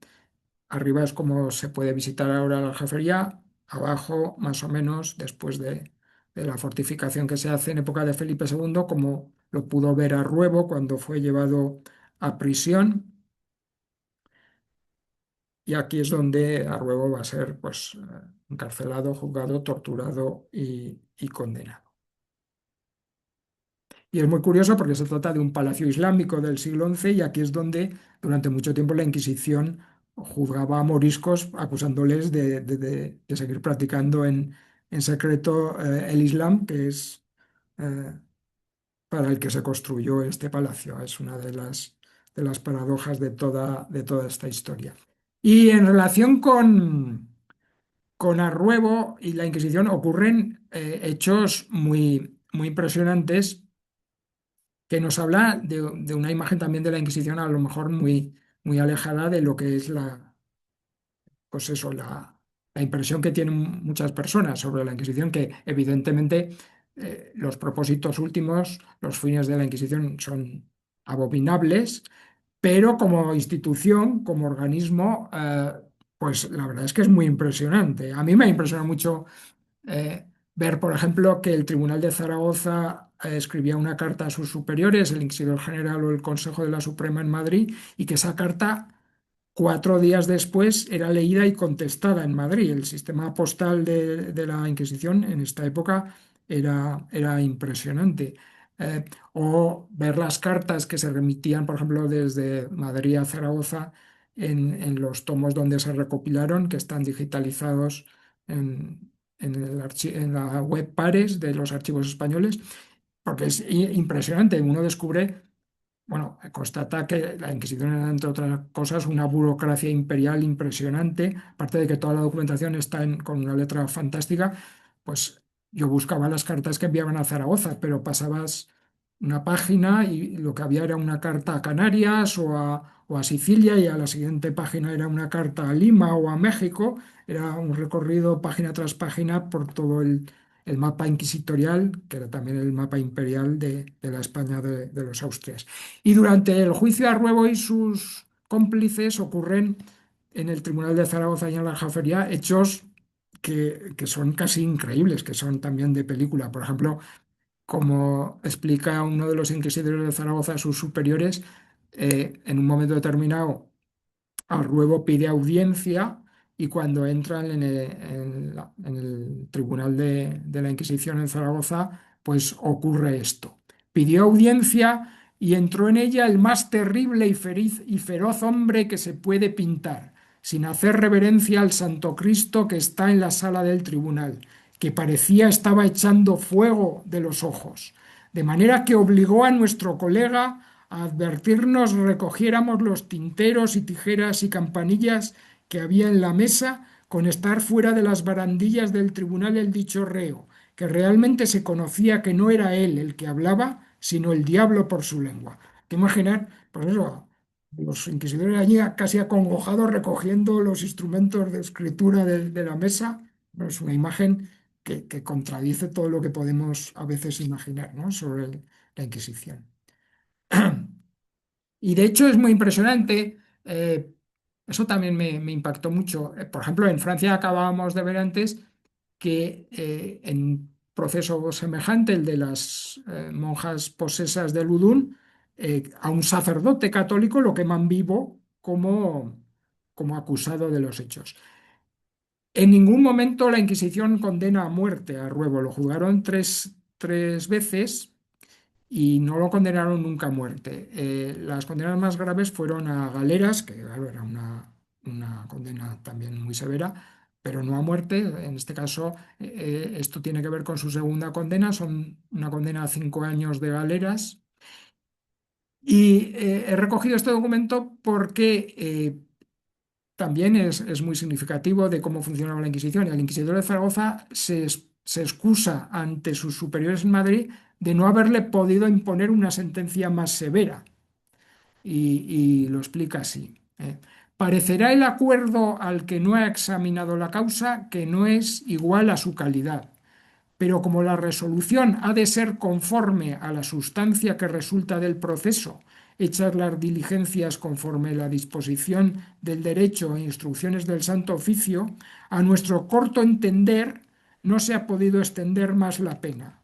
Arriba es como se puede visitar ahora la Aljafería, abajo, más o menos, después de la fortificación que se hace en época de Felipe II, como lo pudo ver Arruebo cuando fue llevado a prisión. Y aquí es donde Arruebo va a ser pues, encarcelado, juzgado, torturado y condenado. Y es muy curioso porque se trata de un palacio islámico del siglo XI y aquí es donde durante mucho tiempo la Inquisición juzgaba a moriscos acusándoles de seguir practicando en secreto el Islam, que es eh, para el que se construyó este palacio. Es una de las paradojas de toda esta historia. Y en relación con Arruebo y la Inquisición ocurren hechos muy, muy impresionantes que nos habla de una imagen también de la Inquisición a lo mejor muy, muy alejada de lo que es pues eso, la impresión que tienen muchas personas sobre la Inquisición, que evidentemente los propósitos últimos, los fines de la Inquisición son abominables, pero como institución, como organismo, pues la verdad es que es muy impresionante. A mí me ha impresionado mucho ver, por ejemplo, que el Tribunal de Zaragoza escribía una carta a sus superiores, el Inquisidor General o el Consejo de la Suprema en Madrid, y que esa carta 4 días después era leída y contestada en Madrid. El sistema postal de la Inquisición en esta época era impresionante. O ver las cartas que se remitían, por ejemplo, desde Madrid a Zaragoza en los tomos donde se recopilaron, que están digitalizados en la web Pares de los archivos españoles, porque es impresionante. Uno descubre, bueno, constata que la Inquisición era, entre otras cosas, una burocracia imperial impresionante. Aparte de que toda la documentación está con una letra fantástica, pues yo buscaba las cartas que enviaban a Zaragoza, pero pasabas una página y lo que había era una carta a Canarias o a Sicilia y a la siguiente página era una carta a Lima o a México. Era un recorrido página tras página por todo el mapa inquisitorial, que era también el mapa imperial de la España de los Austrias. Y durante el juicio a Ruebo y sus cómplices ocurren en el Tribunal de Zaragoza y en la Aljafería hechos que son casi increíbles, que son también de película. Por ejemplo, como explica uno de los inquisidores de Zaragoza a sus superiores, en un momento determinado Arruebo pide audiencia y cuando entran en el Tribunal de la Inquisición en Zaragoza, pues ocurre esto. Pidió audiencia y entró en ella el más terrible y feroz hombre que se puede pintar, sin hacer reverencia al Santo Cristo que está en la sala del tribunal, que parecía estaba echando fuego de los ojos, de manera que obligó a nuestro colega a advertirnos recogiéramos los tinteros y tijeras y campanillas que había en la mesa con estar fuera de las barandillas del tribunal el dicho reo, que realmente se conocía que no era él el que hablaba, sino el diablo por su lengua. Hay que imaginar, pues eso, los inquisidores allí casi acongojados recogiendo los instrumentos de escritura de la mesa. Es una imagen que contradice todo lo que podemos a veces imaginar, ¿no?, sobre la Inquisición. Y de hecho es muy impresionante, eso también me impactó mucho. Por ejemplo, en Francia acabábamos de ver antes que en un proceso semejante, el de las monjas posesas de Ludun, a un sacerdote católico lo queman vivo como acusado de los hechos. En ningún momento la Inquisición condena a muerte a Ruebo, lo juzgaron tres veces y no lo condenaron nunca a muerte. Las condenas más graves fueron a galeras, que claro, era una condena también muy severa, pero no a muerte. En este caso, esto tiene que ver con su segunda condena, son una condena a 5 años de galeras Y he recogido este documento porque también es muy significativo de cómo funcionaba la Inquisición. El inquisidor de Zaragoza se excusa ante sus superiores en Madrid de no haberle podido imponer una sentencia más severa. Y lo explica así. Parecerá el acuerdo al que no ha examinado la causa que no es igual a su calidad, pero como la resolución ha de ser conforme a la sustancia que resulta del proceso, hechas las diligencias conforme la disposición del derecho e instrucciones del Santo Oficio, a nuestro corto entender no se ha podido extender más la pena.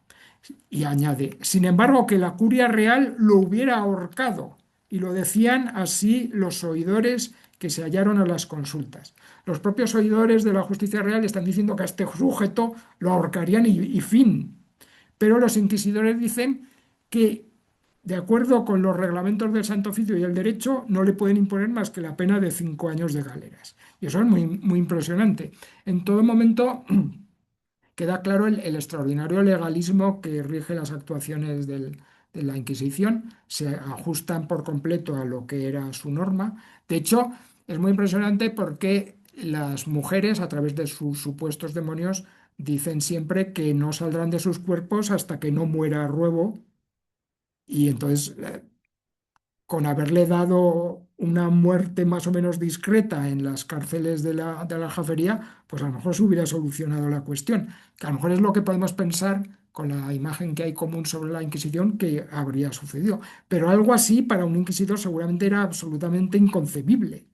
Y añade, sin embargo, que la curia real lo hubiera ahorcado, y lo decían así los oidores que se hallaron a las consultas. Los propios oidores de la justicia real están diciendo que a este sujeto lo ahorcarían y fin. Pero los inquisidores dicen que, de acuerdo con los reglamentos del Santo Oficio y el derecho, no le pueden imponer más que la pena de 5 años de galeras. Y eso es muy, muy impresionante. En todo momento queda claro el extraordinario legalismo que rige las actuaciones de la Inquisición, se ajustan por completo a lo que era su norma. De hecho, es muy impresionante porque las mujeres, a través de sus supuestos demonios, dicen siempre que no saldrán de sus cuerpos hasta que no muera Ruevo. Y entonces con haberle dado una muerte más o menos discreta en las cárceles de la Aljafería, pues a lo mejor se hubiera solucionado la cuestión. Que a lo mejor es lo que podemos pensar con la imagen que hay común sobre la Inquisición que habría sucedido. Pero algo así para un inquisidor seguramente era absolutamente inconcebible.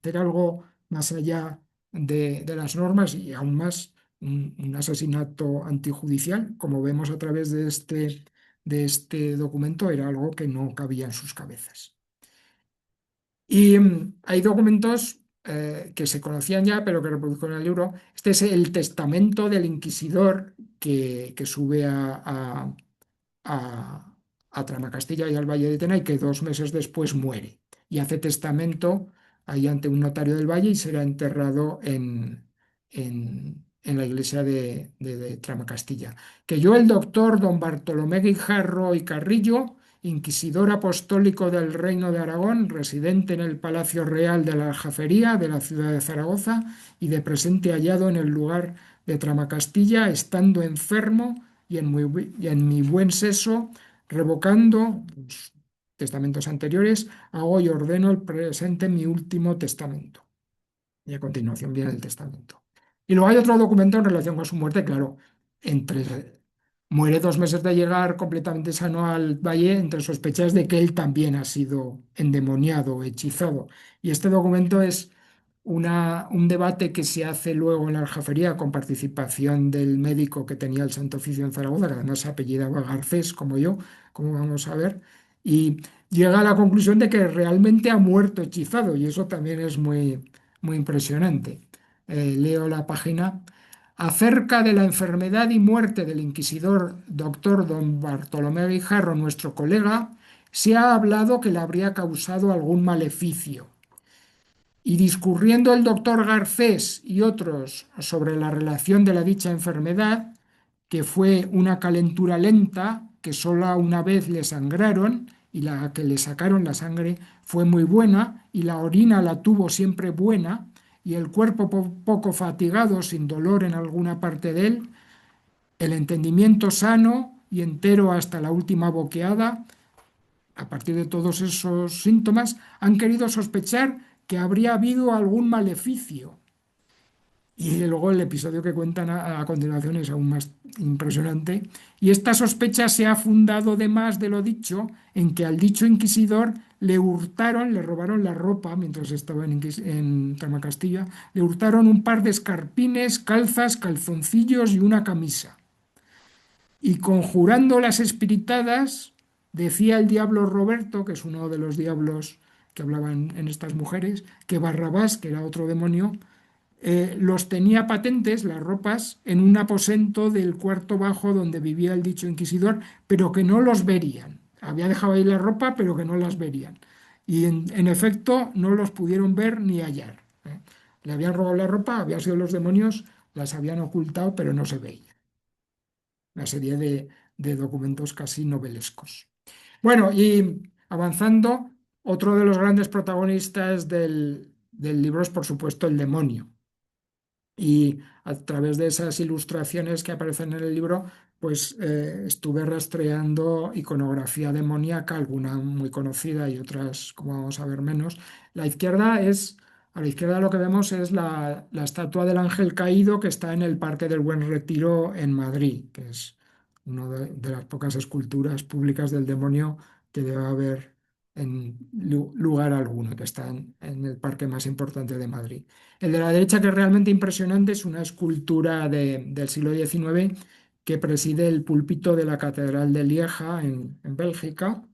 Hacer algo más allá de las normas y aún más un asesinato antijudicial, como vemos a través de este documento, era algo que no cabía en sus cabezas. Y hay documentos que se conocían ya, pero que reproduzco en el libro. Este es el testamento del inquisidor que sube a, a Tramacastilla y al Valle de Tena y que 2 meses después muere. Y hace testamento ahí ante un notario del Valle y será enterrado en la iglesia de Tramacastilla. Que yo, el doctor don Bartolomé Guijarro y Carrillo, inquisidor apostólico del Reino de Aragón, residente en el Palacio Real de la Aljafería de la ciudad de Zaragoza y de presente hallado en el lugar de Tramacastilla, estando enfermo y en mi buen seso, revocando los testamentos anteriores, hago y ordeno el presente mi último testamento. Y a continuación viene el testamento. Y luego hay otro documento en relación con su muerte, claro, muere 2 meses de llegar completamente sano al valle, entre sospechas de que él también ha sido endemoniado, hechizado. Y este documento es un debate que se hace luego en la Aljafería con participación del médico que tenía el Santo Oficio en Zaragoza, que además se apellidaba Garcés, como yo, como vamos a ver, y llega a la conclusión de que realmente ha muerto hechizado, y eso también es muy, muy impresionante. Leo la página. Acerca de la enfermedad y muerte del inquisidor doctor don Bartolomé Guijarro, nuestro colega, se ha hablado que le habría causado algún maleficio. Y discurriendo el doctor Garcés y otros sobre la relación de la dicha enfermedad, que fue una calentura lenta, que sola una vez le sangraron, y la que le sacaron la sangre fue muy buena, y la orina la tuvo siempre buena, y el cuerpo poco fatigado, sin dolor en alguna parte de él, el entendimiento sano y entero hasta la última boqueada, a partir de todos esos síntomas, han querido sospechar que habría habido algún maleficio. Y luego el episodio que cuentan a continuación es aún más impresionante. Y esta sospecha se ha fundado de más de lo dicho en que al dicho inquisidor le hurtaron, le robaron la ropa mientras estaba en Tramacastilla, le hurtaron un par de escarpines, calzas, calzoncillos y una camisa. Y conjurando las espiritadas, decía el diablo Roberto, que es uno de los diablos que hablaban en estas mujeres, que Barrabás, que era otro demonio, los tenía patentes, las ropas, en un aposento del cuarto bajo donde vivía el dicho inquisidor, pero que no los verían. Había dejado ahí la ropa, pero que no las verían. Y en efecto no los pudieron ver ni hallar. Le habían robado la ropa, habían sido los demonios, las habían ocultado, pero no se veía. Una serie de documentos casi novelescos. Bueno, y avanzando, otro de los grandes protagonistas del libro es, por supuesto, el demonio. Y a través de esas ilustraciones que aparecen en el libro, pues estuve rastreando iconografía demoníaca, alguna muy conocida y otras, como vamos a ver, menos. La izquierda es, a la izquierda lo que vemos es la estatua del ángel caído que está en el Parque del Buen Retiro en Madrid, que es una de las pocas esculturas públicas del demonio que debe haber en lugar alguno, que está en el parque más importante de Madrid. El de la derecha, que es realmente impresionante, es una escultura del siglo XIX que preside el púlpito de la Catedral de Lieja en Bélgica.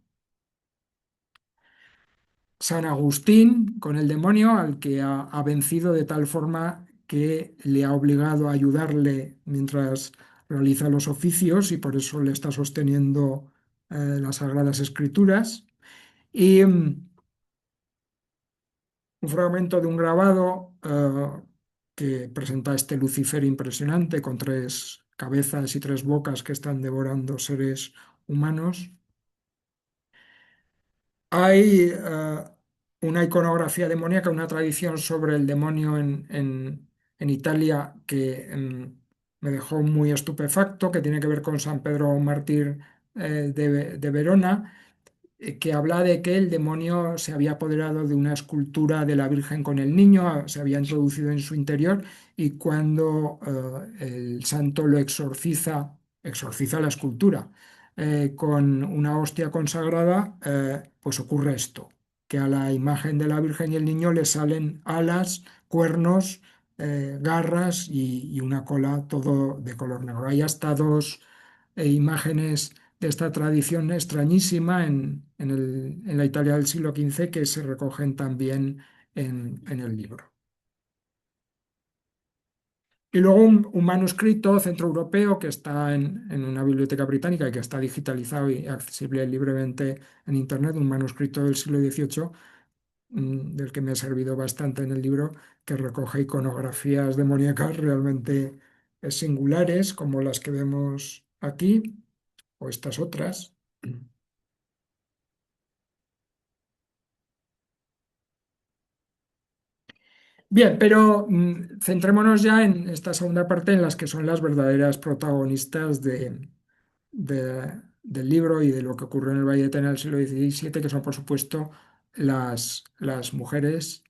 San Agustín con el demonio, al que ha vencido de tal forma que le ha obligado a ayudarle mientras realiza los oficios y por eso le está sosteniendo las Sagradas Escrituras. Y un fragmento de un grabado que presenta a este Lucifer impresionante con tres cabezas y tres bocas que están devorando seres humanos. Hay una iconografía demoníaca, una tradición sobre el demonio en Italia que me dejó muy estupefacto, que tiene que ver con San Pedro Mártir de Verona, que habla de que el demonio se había apoderado de una escultura de la Virgen con el niño, se había introducido en su interior y cuando el santo lo exorciza, exorciza la escultura con una hostia consagrada, pues ocurre esto, que a la imagen de la Virgen y el niño le salen alas, cuernos, garras y una cola todo de color negro. Hay hasta dos imágenes de esta tradición extrañísima en la Italia del siglo XV que se recogen también en el libro. Y luego un manuscrito centroeuropeo que está en una biblioteca británica y que está digitalizado y accesible libremente en Internet, un manuscrito del siglo XVIII, del que me ha servido bastante en el libro, que recoge iconografías demoníacas realmente singulares, como las que vemos aquí o estas otras. Bien, pero centrémonos ya en esta segunda parte en las que son las verdaderas protagonistas del libro y de lo que ocurrió en el Valle de Tena del siglo XVII, que son, por supuesto, las mujeres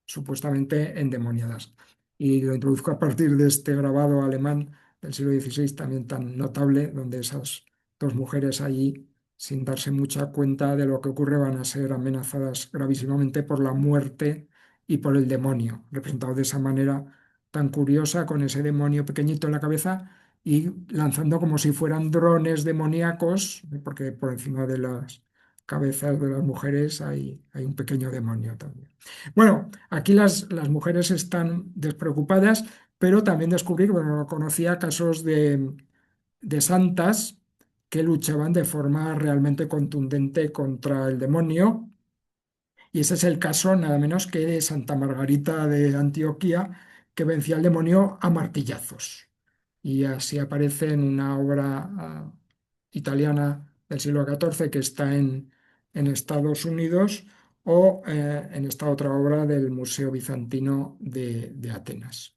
supuestamente endemoniadas. Y lo introduzco a partir de este grabado alemán del siglo XVI, también tan notable, donde esas dos mujeres allí, sin darse mucha cuenta de lo que ocurre, van a ser amenazadas gravísimamente por la muerte y por el demonio, representado de esa manera tan curiosa, con ese demonio pequeñito en la cabeza y lanzando como si fueran drones demoníacos, porque por encima de las cabezas de las mujeres hay un pequeño demonio también. Bueno, aquí las mujeres están despreocupadas, pero también descubrí, bueno, no conocía casos de santas que luchaban de forma realmente contundente contra el demonio. Y ese es el caso nada menos que de Santa Margarita de Antioquía, que vencía al demonio a martillazos. Y así aparece en una obra italiana del siglo XIV que está en Estados Unidos o en esta otra obra del Museo Bizantino de Atenas.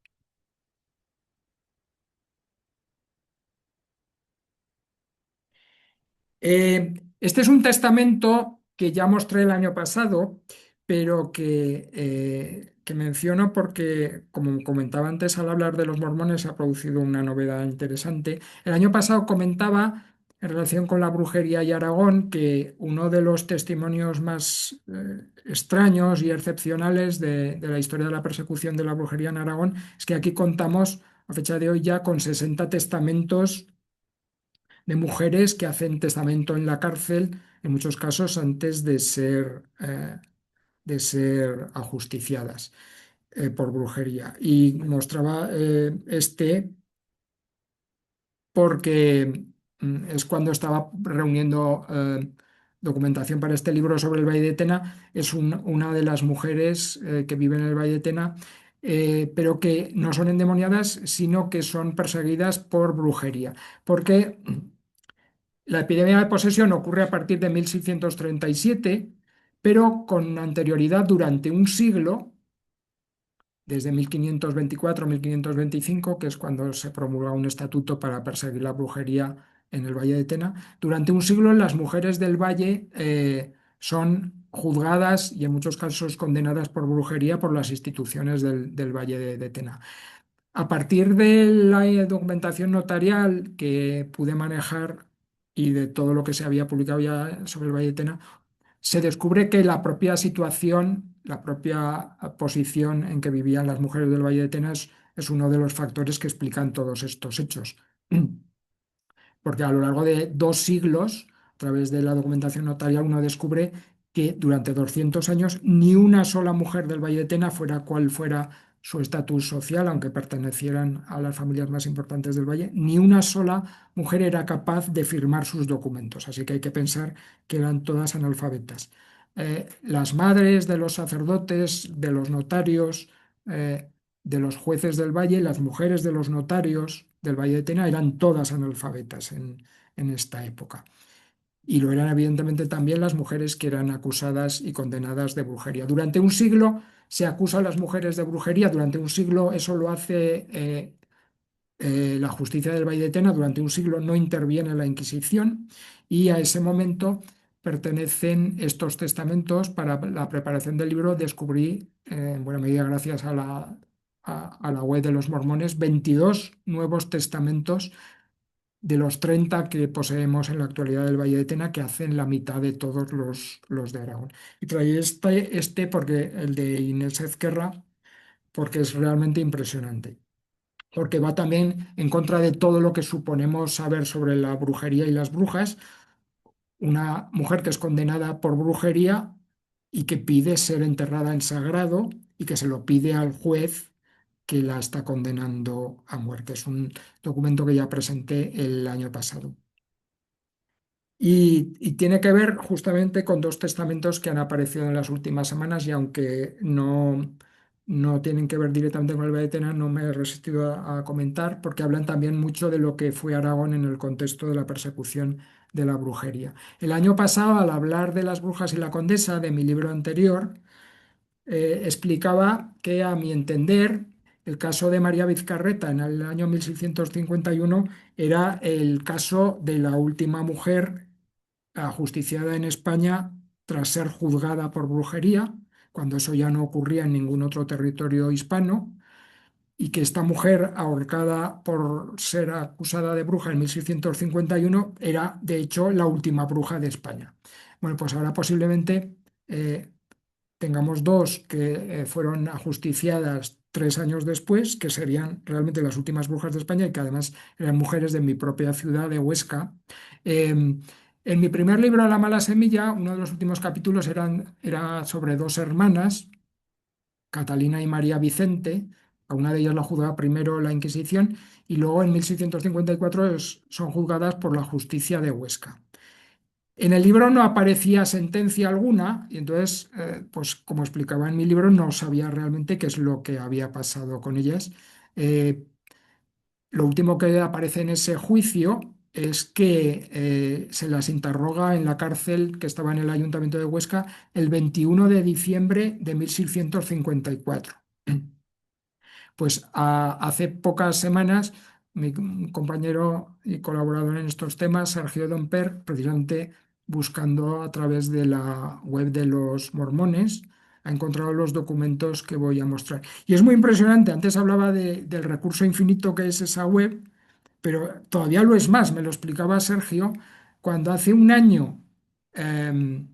Este es un testamento que ya mostré el año pasado, pero que menciono porque, como comentaba antes, al hablar de los mormones se ha producido una novedad interesante. El año pasado comentaba, en relación con la brujería y Aragón, que uno de los testimonios más extraños y excepcionales de la historia de la persecución de la brujería en Aragón es que aquí contamos, a fecha de hoy, ya con 60 testamentos de mujeres que hacen testamento en la cárcel, en muchos casos antes de ser ajusticiadas por brujería. Y mostraba porque es cuando estaba reuniendo documentación para este libro sobre el Valle de Tena, es una de las mujeres que vive en el Valle de Tena, pero que no son endemoniadas, sino que son perseguidas por brujería. Porque La epidemia de posesión ocurre a partir de 1637, pero con anterioridad durante un siglo, desde 1524-1525, que es cuando se promulga un estatuto para perseguir la brujería en el Valle de Tena. Durante un siglo las mujeres del Valle son juzgadas y en muchos casos condenadas por brujería por las instituciones del Valle de Tena. A partir de la documentación notarial que pude manejar y de todo lo que se había publicado ya sobre el Valle de Tena, se descubre que la propia situación, la propia posición en que vivían las mujeres del Valle de Tena es uno de los factores que explican todos estos hechos. Porque a lo largo de 2 siglos, a través de la documentación notarial, uno descubre que durante 200 años ni una sola mujer del Valle de Tena, fuera cual fuera su estatus social, aunque pertenecieran a las familias más importantes del valle, ni una sola mujer era capaz de firmar sus documentos. Así que hay que pensar que eran todas analfabetas. Las madres de los sacerdotes, de los notarios, eh, de los jueces del valle, las mujeres de los notarios del Valle de Tena eran todas analfabetas en esta época. Y lo eran evidentemente también las mujeres que eran acusadas y condenadas de brujería. Durante un siglo se acusa a las mujeres de brujería, durante un siglo eso lo hace la justicia del Valle de Tena, durante un siglo no interviene la Inquisición y a ese momento pertenecen estos testamentos. Para la preparación del libro descubrí, en buena medida gracias a la web de los mormones, 22 nuevos testamentos de los 30 que poseemos en la actualidad del Valle de Tena, que hacen la mitad de todos los de Aragón. Y traí este porque el de Inés Ezquerra, porque es realmente impresionante, porque va también en contra de todo lo que suponemos saber sobre la brujería y las brujas. Una mujer que es condenada por brujería y que pide ser enterrada en sagrado y que se lo pide al juez que la está condenando a muerte. Es un documento que ya presenté el año pasado. Y tiene que ver justamente con dos testamentos que han aparecido en las últimas semanas y aunque no tienen que ver directamente con el Valle de Tena, no me he resistido a comentar porque hablan también mucho de lo que fue Aragón en el contexto de la persecución de la brujería. El año pasado, al hablar de las brujas y la condesa, de mi libro anterior, explicaba que, a mi entender, el caso de María Vizcarreta en el año 1651 era el caso de la última mujer ajusticiada en España tras ser juzgada por brujería, cuando eso ya no ocurría en ningún otro territorio hispano, y que esta mujer, ahorcada por ser acusada de bruja en 1651, era de hecho la última bruja de España. Bueno, pues ahora posiblemente tengamos dos que fueron ajusticiadas 3 años después, que serían realmente las últimas brujas de España y que además eran mujeres de mi propia ciudad de Huesca. En mi primer libro, La mala semilla, uno de los últimos capítulos era sobre dos hermanas, Catalina y María Vicente. A una de ellas la juzgaba primero la Inquisición y luego en 1654 son juzgadas por la justicia de Huesca. En el libro no aparecía sentencia alguna y entonces, pues como explicaba en mi libro, no sabía realmente qué es lo que había pasado con ellas. Eh, lo último que aparece en ese juicio es que se las interroga en la cárcel que estaba en el Ayuntamiento de Huesca el 21 de diciembre de 1654. Pues hace pocas semanas, mi compañero y colaborador en estos temas, Sergio Domper, precisamente buscando a través de la web de los mormones, ha encontrado los documentos que voy a mostrar. Y es muy impresionante. Antes hablaba del recurso infinito que es esa web, pero todavía lo es más. Me lo explicaba Sergio cuando hace un año. em,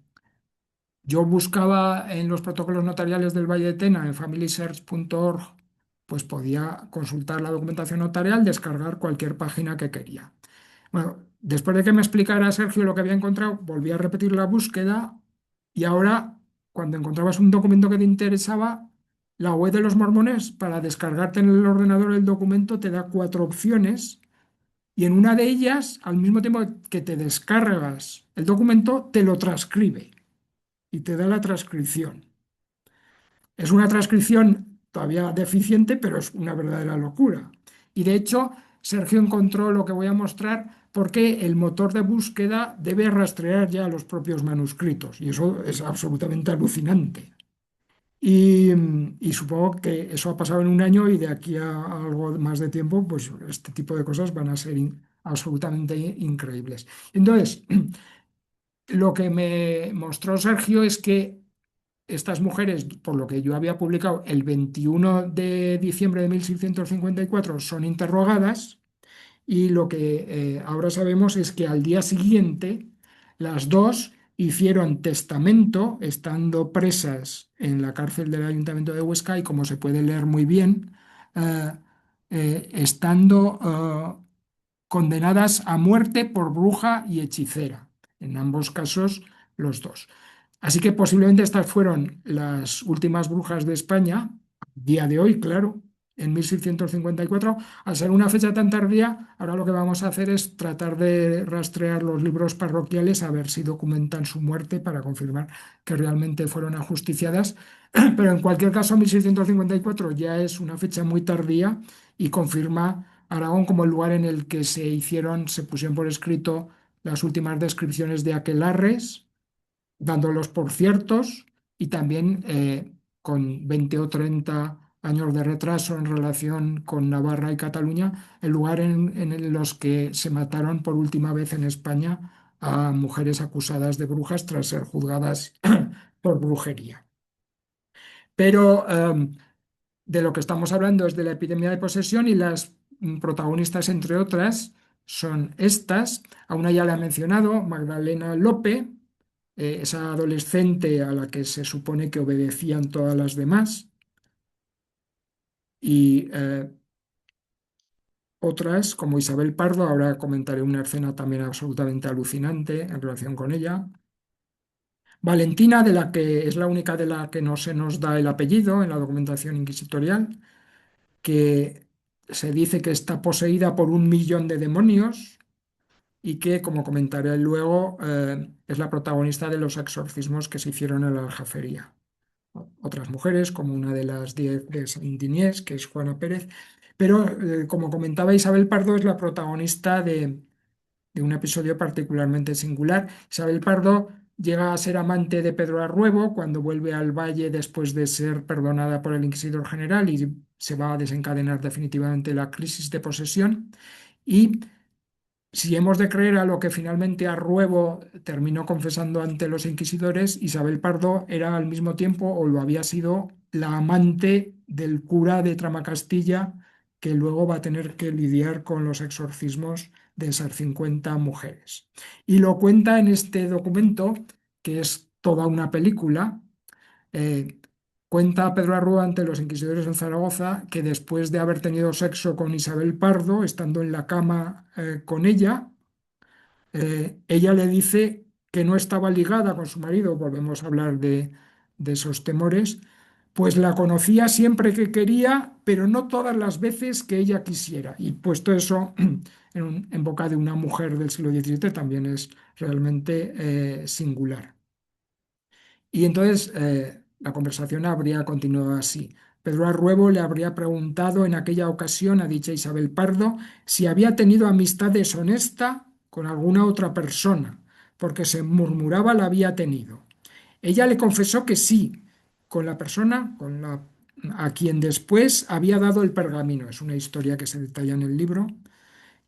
yo buscaba en los protocolos notariales del Valle de Tena, en familysearch.org, pues podía consultar la documentación notarial, descargar cualquier página que quería. Bueno, después de que me explicara Sergio lo que había encontrado, volví a repetir la búsqueda y ahora, cuando encontrabas un documento que te interesaba, la web de los mormones, para descargarte en el ordenador el documento, te da 4 opciones y en una de ellas, al mismo tiempo que te descargas el documento, te lo transcribe y te da la transcripción. Es una transcripción todavía deficiente, pero es una verdadera locura. Y de hecho, Sergio encontró lo que voy a mostrar porque el motor de búsqueda debe rastrear ya los propios manuscritos y eso es absolutamente alucinante. Y supongo que eso ha pasado en un año y de aquí a algo más de tiempo, pues este tipo de cosas van a ser absolutamente increíbles. Entonces, lo que me mostró Sergio es que estas mujeres, por lo que yo había publicado el 21 de diciembre de 1654, son interrogadas y lo que ahora sabemos es que al día siguiente las dos hicieron testamento estando presas en la cárcel del Ayuntamiento de Huesca y como se puede leer muy bien, eh, estando condenadas a muerte por bruja y hechicera. En ambos casos, los dos. Así que posiblemente estas fueron las últimas brujas de España, día de hoy, claro, en 1654. Al ser una fecha tan tardía, ahora lo que vamos a hacer es tratar de rastrear los libros parroquiales a ver si documentan su muerte para confirmar que realmente fueron ajusticiadas. Pero en cualquier caso, 1654 ya es una fecha muy tardía y confirma Aragón como el lugar en el que se pusieron por escrito las últimas descripciones de aquelarres dándolos por ciertos y también con 20 o 30 años de retraso en relación con Navarra y Cataluña, el lugar en los que se mataron por última vez en España a mujeres acusadas de brujas tras ser juzgadas por brujería. Pero de lo que estamos hablando es de la epidemia de posesión y las protagonistas, entre otras, son estas. A una ya la he mencionado, Magdalena Lope, esa adolescente a la que se supone que obedecían todas las demás, y otras como Isabel Pardo, ahora comentaré una escena también absolutamente alucinante en relación con ella. Valentina, de la que es la única de la que no se nos da el apellido en la documentación inquisitorial, que se dice que está poseída por 1 millón de demonios y que, como comentaré luego, es la protagonista de los exorcismos que se hicieron en la Aljafería. Otras mujeres, como una de las 10 de Saint-Inés, que es Juana Pérez, pero como comentaba Isabel Pardo, es la protagonista de un episodio particularmente singular. Isabel Pardo llega a ser amante de Pedro Arruebo cuando vuelve al valle después de ser perdonada por el inquisidor general y se va a desencadenar definitivamente la crisis de posesión. Y si hemos de creer a lo que finalmente Arruebo terminó confesando ante los inquisidores, Isabel Pardo era al mismo tiempo, o lo había sido, la amante del cura de Tramacastilla, que luego va a tener que lidiar con los exorcismos de esas 50 mujeres. Y lo cuenta en este documento, que es toda una película. eh, Cuenta Pedro Arruebo ante los inquisidores en Zaragoza que después de haber tenido sexo con Isabel Pardo, estando en la cama con ella le dice que no estaba ligada con su marido, volvemos a hablar de esos temores, pues la conocía siempre que quería, pero no todas las veces que ella quisiera. Y puesto eso en boca de una mujer del siglo XVII también es realmente singular. Y entonces la conversación habría continuado así. Pedro Arruebo le habría preguntado en aquella ocasión a dicha Isabel Pardo si había tenido amistad deshonesta con alguna otra persona, porque se murmuraba la había tenido. Ella le confesó que sí, con la persona a quien después había dado el pergamino. Es una historia que se detalla en el libro,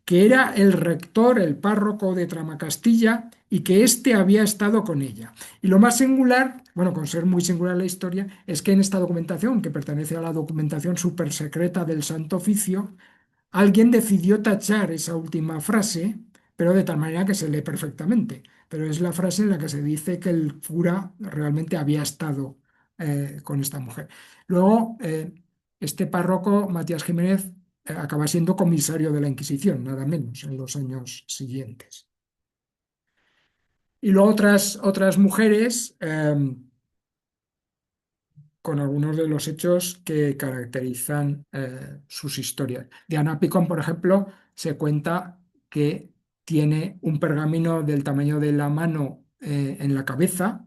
que era el rector, el párroco de Tramacastilla, y que éste había estado con ella. Y lo más singular, bueno, con ser muy singular la historia, es que en esta documentación, que pertenece a la documentación supersecreta del Santo Oficio, alguien decidió tachar esa última frase, pero de tal manera que se lee perfectamente. Pero es la frase en la que se dice que el cura realmente había estado con esta mujer. Luego, este párroco, Matías Jiménez, acaba siendo comisario de la Inquisición, nada menos, en los años siguientes. Y luego otras mujeres con algunos de los hechos que caracterizan sus historias. De Ana Picón, por ejemplo, se cuenta que tiene un pergamino del tamaño de la mano en la cabeza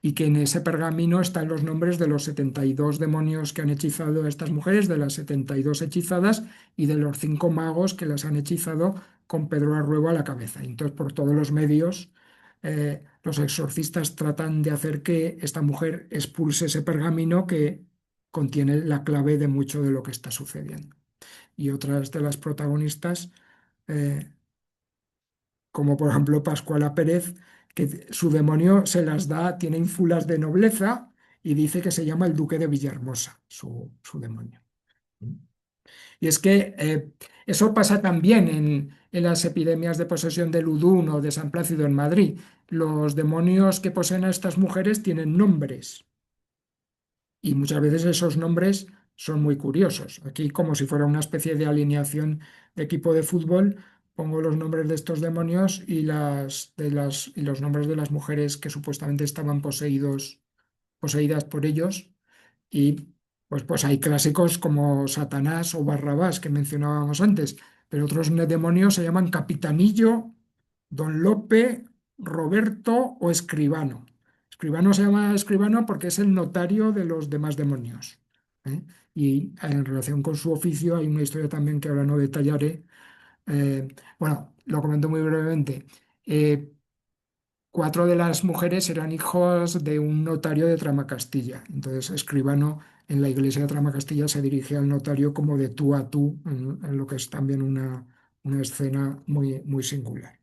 y que en ese pergamino están los nombres de los 72 demonios que han hechizado a estas mujeres, de las 72 hechizadas y de los 5 magos que las han hechizado con Pedro Arruebo a la cabeza. Y entonces, por todos los medios, los exorcistas tratan de hacer que esta mujer expulse ese pergamino que contiene la clave de mucho de lo que está sucediendo. Y otras de las protagonistas, eh, como por ejemplo Pascuala Pérez, que su demonio se las da, tiene ínfulas de nobleza y dice que se llama el Duque de Villahermosa, su demonio. Y es que eso pasa también en las epidemias de posesión de Ludum o de San Plácido en Madrid. Los demonios que poseen a estas mujeres tienen nombres y muchas veces esos nombres son muy curiosos. Aquí, como si fuera una especie de alineación de equipo de fútbol, pongo los nombres de estos demonios y los nombres de las mujeres que supuestamente estaban poseídas por ellos. Y pues hay clásicos como Satanás o Barrabás que mencionábamos antes, pero otros demonios se llaman Capitanillo, Don Lope, Roberto o Escribano. Escribano se llama escribano porque es el notario de los demás demonios. ¿Eh? Y en relación con su oficio hay una historia también que ahora no detallaré. Bueno, lo comento muy brevemente. Eh, Cuatro de las mujeres eran hijos de un notario de Tramacastilla. Entonces, escribano en la iglesia de Tramacastilla se dirige al notario como de tú a tú, en lo que es también una escena muy, muy singular.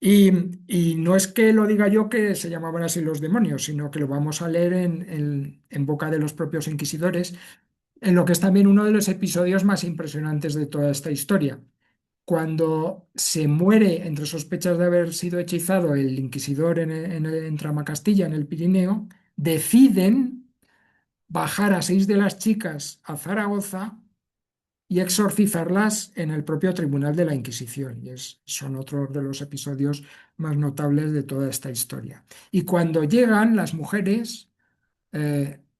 Y, y no es que lo diga yo que se llamaban así los demonios, sino que lo vamos a leer en boca de los propios inquisidores, en lo que es también uno de los episodios más impresionantes de toda esta historia. Cuando se muere, entre sospechas de haber sido hechizado, el inquisidor en Tramacastilla, en el Pirineo, deciden bajar a 6 de las chicas a Zaragoza y exorcizarlas en el propio Tribunal de la Inquisición. Y son otros de los episodios más notables de toda esta historia. Y cuando llegan las mujeres,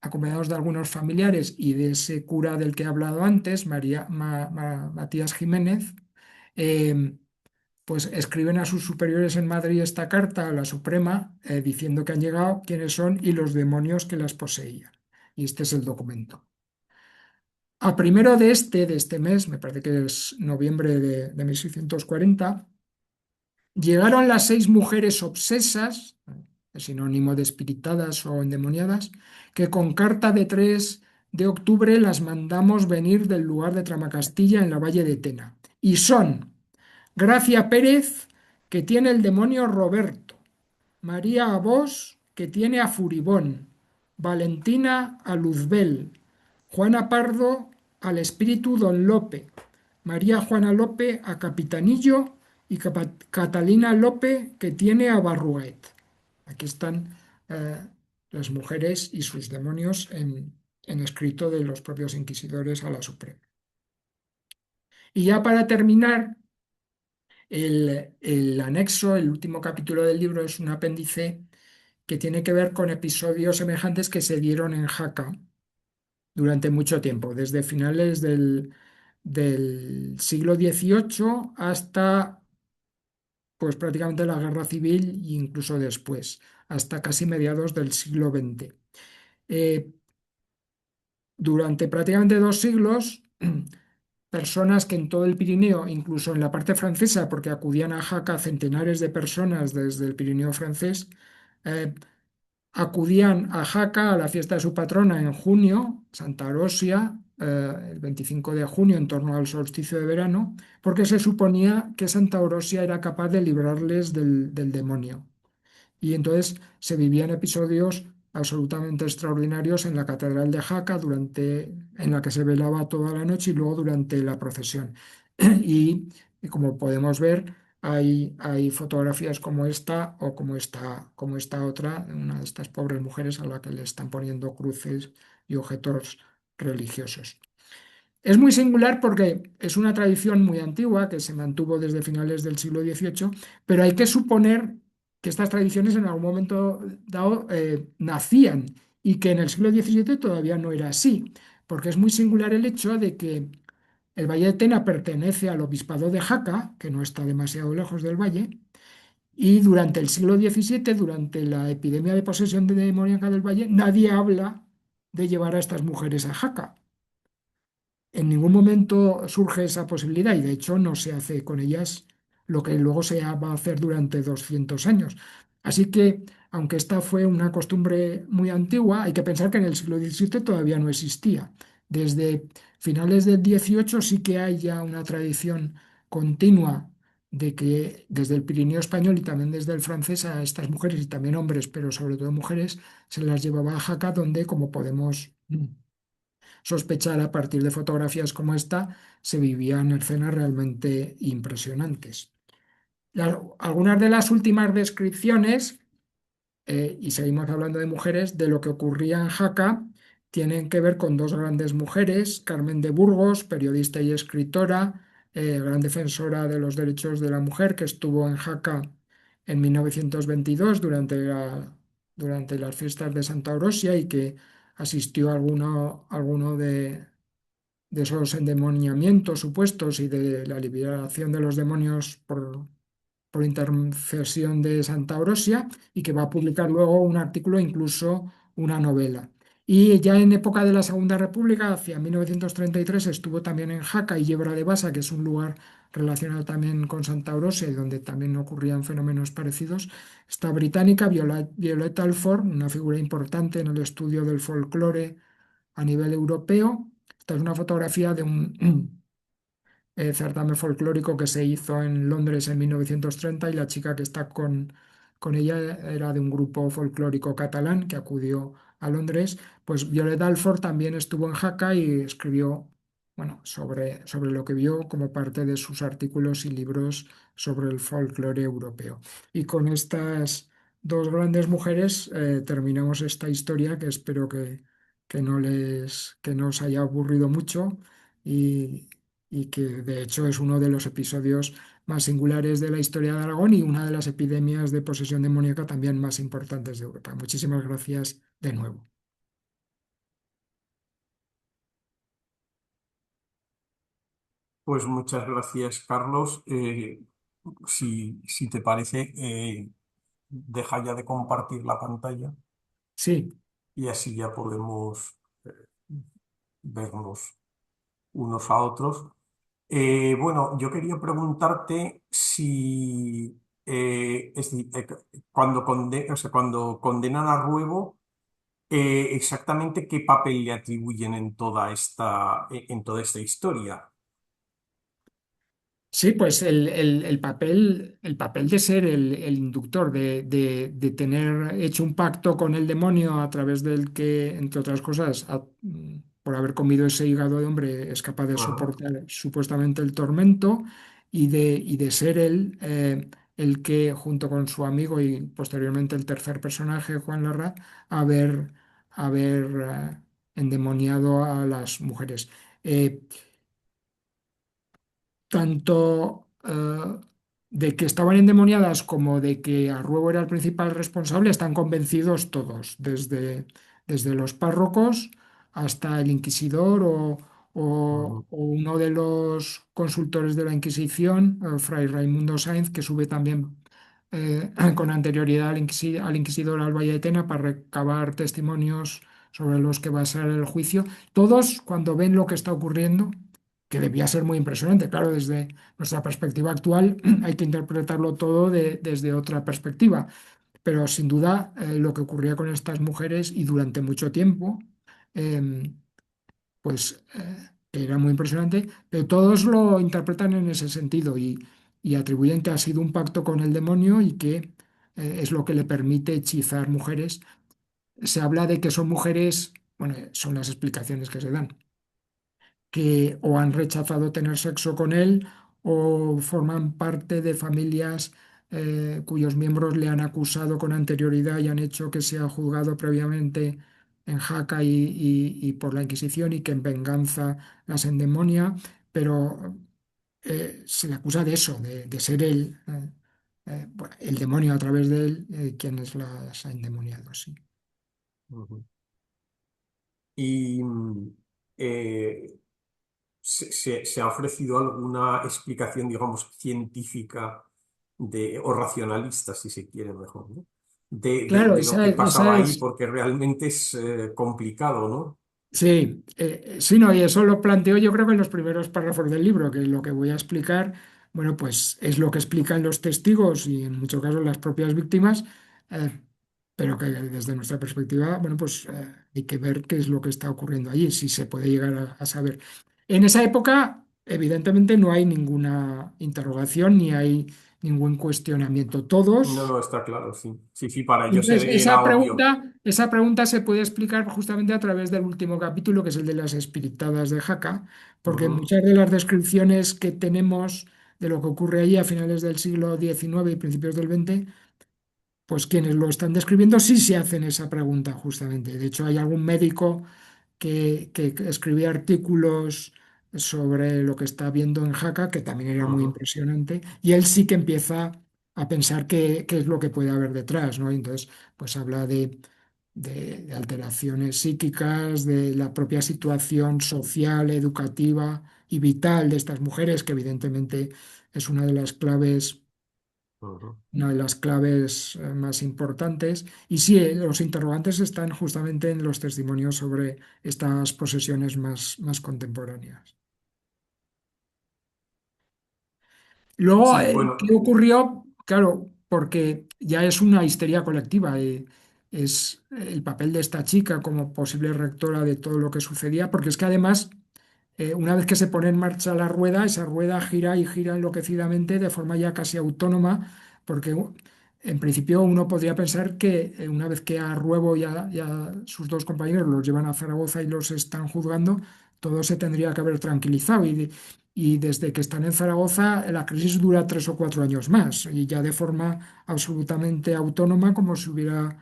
acompañados de algunos familiares y de ese cura del que he hablado antes, Matías Jiménez, eh, pues escriben a sus superiores en Madrid esta carta a la Suprema diciendo que han llegado, quiénes son y los demonios que las poseían. Y este es el documento. A primero de este mes, me parece que es noviembre de 1640, llegaron las 6 mujeres obsesas, es sinónimo de espiritadas o endemoniadas, que con carta de 3 de octubre las mandamos venir del lugar de Tramacastilla en la valle de Tena. Y son Gracia Pérez, que tiene el demonio Roberto, María Abós, que tiene a Furibón, Valentina a Luzbel, Juana Pardo al espíritu Don Lope, María Juana Lope a Capitanillo y Catalina Lope, que tiene a Barruet. Aquí están eh, las mujeres y sus demonios en escrito de los propios inquisidores a la Suprema. Y ya para terminar, el anexo, el último capítulo del libro, es un apéndice que tiene que ver con episodios semejantes que se dieron en Jaca durante mucho tiempo, desde finales del siglo XVIII hasta pues prácticamente la Guerra Civil e incluso después, hasta casi mediados del siglo XX. Eh, Durante prácticamente 2 siglos, personas que en todo el Pirineo, incluso en la parte francesa, porque acudían a Jaca centenares de personas desde el Pirineo francés, eh, acudían a Jaca a la fiesta de su patrona en junio, Santa Orosia, el 25 de junio, en torno al solsticio de verano, porque se suponía que Santa Orosia era capaz de librarles del demonio. Y entonces se vivían episodios absolutamente extraordinarios en la Catedral de Jaca, en la que se velaba toda la noche y luego durante la procesión. Y, y como podemos ver, hay fotografías como esta o como esta otra, una de estas pobres mujeres a la que le están poniendo cruces y objetos religiosos. Es muy singular porque es una tradición muy antigua que se mantuvo desde finales del siglo XVIII, pero hay que suponer que estas tradiciones en algún momento dado nacían y que en el siglo XVII todavía no era así, porque es muy singular el hecho de que el Valle de Tena pertenece al obispado de Jaca, que no está demasiado lejos del valle, y durante el siglo XVII, durante la epidemia de posesión demoníaca del valle, nadie habla de llevar a estas mujeres a Jaca. en ningún momento surge esa posibilidad y de hecho no se hace con ellas lo que luego va a hacer durante 200 años. Así que, aunque esta fue una costumbre muy antigua, hay que pensar que en el siglo XVII todavía no existía. Desde finales del XVIII sí que hay ya una tradición continua de que desde el Pirineo español y también desde el francés a estas mujeres y también hombres, pero sobre todo mujeres, se las llevaba a Jaca, donde, como podemos sospechar a partir de fotografías como esta, se vivían escenas realmente impresionantes. Algunas de las últimas descripciones, y seguimos hablando de mujeres, de lo que ocurría en Jaca, tienen que ver con dos grandes mujeres, Carmen de Burgos, periodista y escritora, gran defensora de los derechos de la mujer, que estuvo en Jaca en 1922 durante las fiestas de Santa Orosia y que asistió a alguno de esos endemoniamientos supuestos y de la liberación de los demonios por intercesión de Santa Orosia y que va a publicar luego un artículo, incluso una novela. Y ya en época de la Segunda República, hacia 1933, estuvo también en Jaca y Yebra de Basa, que es un lugar relacionado también con Santa Orosia y donde también ocurrían fenómenos parecidos. Esta británica, Violeta Alford, una figura importante en el estudio del folclore a nivel europeo. Esta es una fotografía de un certamen folclórico que se hizo en Londres en 1930 y la chica que está con ella era de un grupo folclórico catalán que acudió a Londres. Pues Violet Alford también estuvo en Jaca y escribió, bueno, sobre lo que vio como parte de sus artículos y libros sobre el folclore europeo. Y con estas dos grandes mujeres terminamos esta historia que espero que no os haya aburrido mucho y, y que de hecho es uno de los episodios más singulares de la historia de Aragón y una de las epidemias de posesión demoníaca también más importantes de Europa. Muchísimas gracias de nuevo. Pues muchas gracias, Carlos. Si te parece, deja ya de compartir la pantalla Sí, y así ya podemos eh, vernos unos a otros. Bueno, yo quería preguntarte si o sea, cuando condenan a Ruebo, exactamente qué papel le atribuyen en toda esta historia. sí, pues el papel de ser el inductor, de tener hecho un pacto con el demonio a través del que, entre otras cosas, por haber comido ese hígado de hombre, es capaz de Ajá. soportar supuestamente el tormento y de ser él el que, junto con su amigo y posteriormente el tercer personaje, Juan Larra, haber endemoniado a las mujeres. Eh, Tanto de que estaban endemoniadas como de que Arruebo era el principal responsable, están convencidos todos, desde los párrocos hasta el inquisidor Ujú. o uno de los consultores de la Inquisición, Fray Raimundo Sáenz, que sube también con anterioridad al inquisidor Alba y Etena para recabar testimonios sobre los que basar el juicio. Todos, cuando ven lo que está ocurriendo, que debía ser muy impresionante. Claro, desde nuestra perspectiva actual hay que interpretarlo todo desde otra perspectiva, pero sin duda lo que ocurría con estas mujeres y durante mucho tiempo, eh, pues era muy impresionante, pero todos lo interpretan en ese sentido y atribuyen que ha sido un pacto con el demonio y que es lo que le permite hechizar mujeres. Se habla de que son mujeres, bueno, son las explicaciones que se dan que o han rechazado tener sexo con él o forman parte de familias cuyos miembros le han acusado con anterioridad y han hecho que sea juzgado previamente en Jaca y por la Inquisición y que en venganza las endemonia, pero se le acusa de eso, de ser él, bueno, el demonio a través de él, quienes las ha endemoniado, sí. Ujú. Y eh, se ha ofrecido alguna explicación, digamos, científica o racionalista, si se quiere mejor, ¿no? Claro, De lo que esa pasaba ahí, es. porque realmente es complicado, ¿no? Sí, sí, no, y eso lo planteo yo creo que en los primeros párrafos del libro, que lo que voy a explicar, bueno, pues es lo que explican los testigos y en muchos casos las propias víctimas, eh, pero que desde nuestra perspectiva, bueno, pues hay que ver qué es lo que está ocurriendo allí, si se puede llegar a saber. En esa época, evidentemente, no hay ninguna interrogación ni hay ningún cuestionamiento. No, Todos. no, está claro, sí. Sí, sí, para ellos Entonces, era obvio. esa pregunta se puede explicar justamente a través del último capítulo, que es el de las espiritadas de Jaca, porque Ujú, muchas de las descripciones que tenemos de lo que ocurre allí a finales del siglo XIX y principios del XX, pues quienes lo están describiendo sí se hacen esa pregunta justamente. De hecho, hay algún médico que escribía artículos sobre lo que está viendo en Jaca, que también era muy ujú, impresionante, y él sí que empieza a pensar qué es lo que puede haber detrás, ¿no? Entonces, pues habla de alteraciones psíquicas, de la propia situación social, educativa y vital de estas mujeres, que evidentemente es ujú. una de las claves más importantes. Y sí, los interrogantes están justamente en los testimonios sobre estas posesiones más contemporáneas. Luego, Sí, ¿qué bueno. ocurrió? Claro, porque ya es una histeria colectiva. Es el papel de esta chica como posible rectora de todo lo que sucedía, porque es que además una vez que se pone en marcha la rueda, esa rueda gira y gira enloquecidamente de forma ya casi autónoma, porque en principio uno podría pensar que una vez que a Ruebo y a sus dos compañeros los llevan a Zaragoza y los están juzgando, todo se tendría que haber tranquilizado. Y desde que están en Zaragoza, la crisis dura 3 o 4 años más, y ya de forma absolutamente autónoma, como si hubiera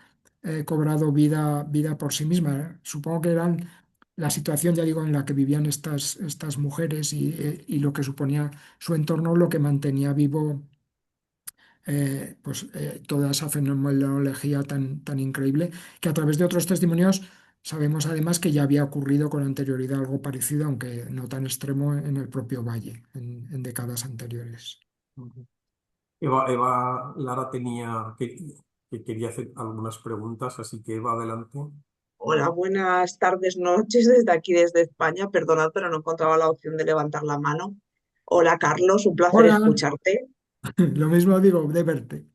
cobrado vida por sí misma. Supongo que eran la situación, ya digo, en la que vivían estas mujeres y lo que suponía su entorno, lo que mantenía vivo toda esa fenomenología tan increíble, que a través de otros testimonios sabemos además que ya había ocurrido con anterioridad algo parecido, aunque no tan extremo, en el propio Valle, en décadas anteriores. Ujú. Eva Lara que quería hacer algunas preguntas, así que Eva, adelante. Hola, buenas tardes, noches desde aquí, desde España. Perdonad, pero no encontraba la opción de levantar la mano. Hola, Carlos, un placer Hola, escucharte. lo mismo digo de verte.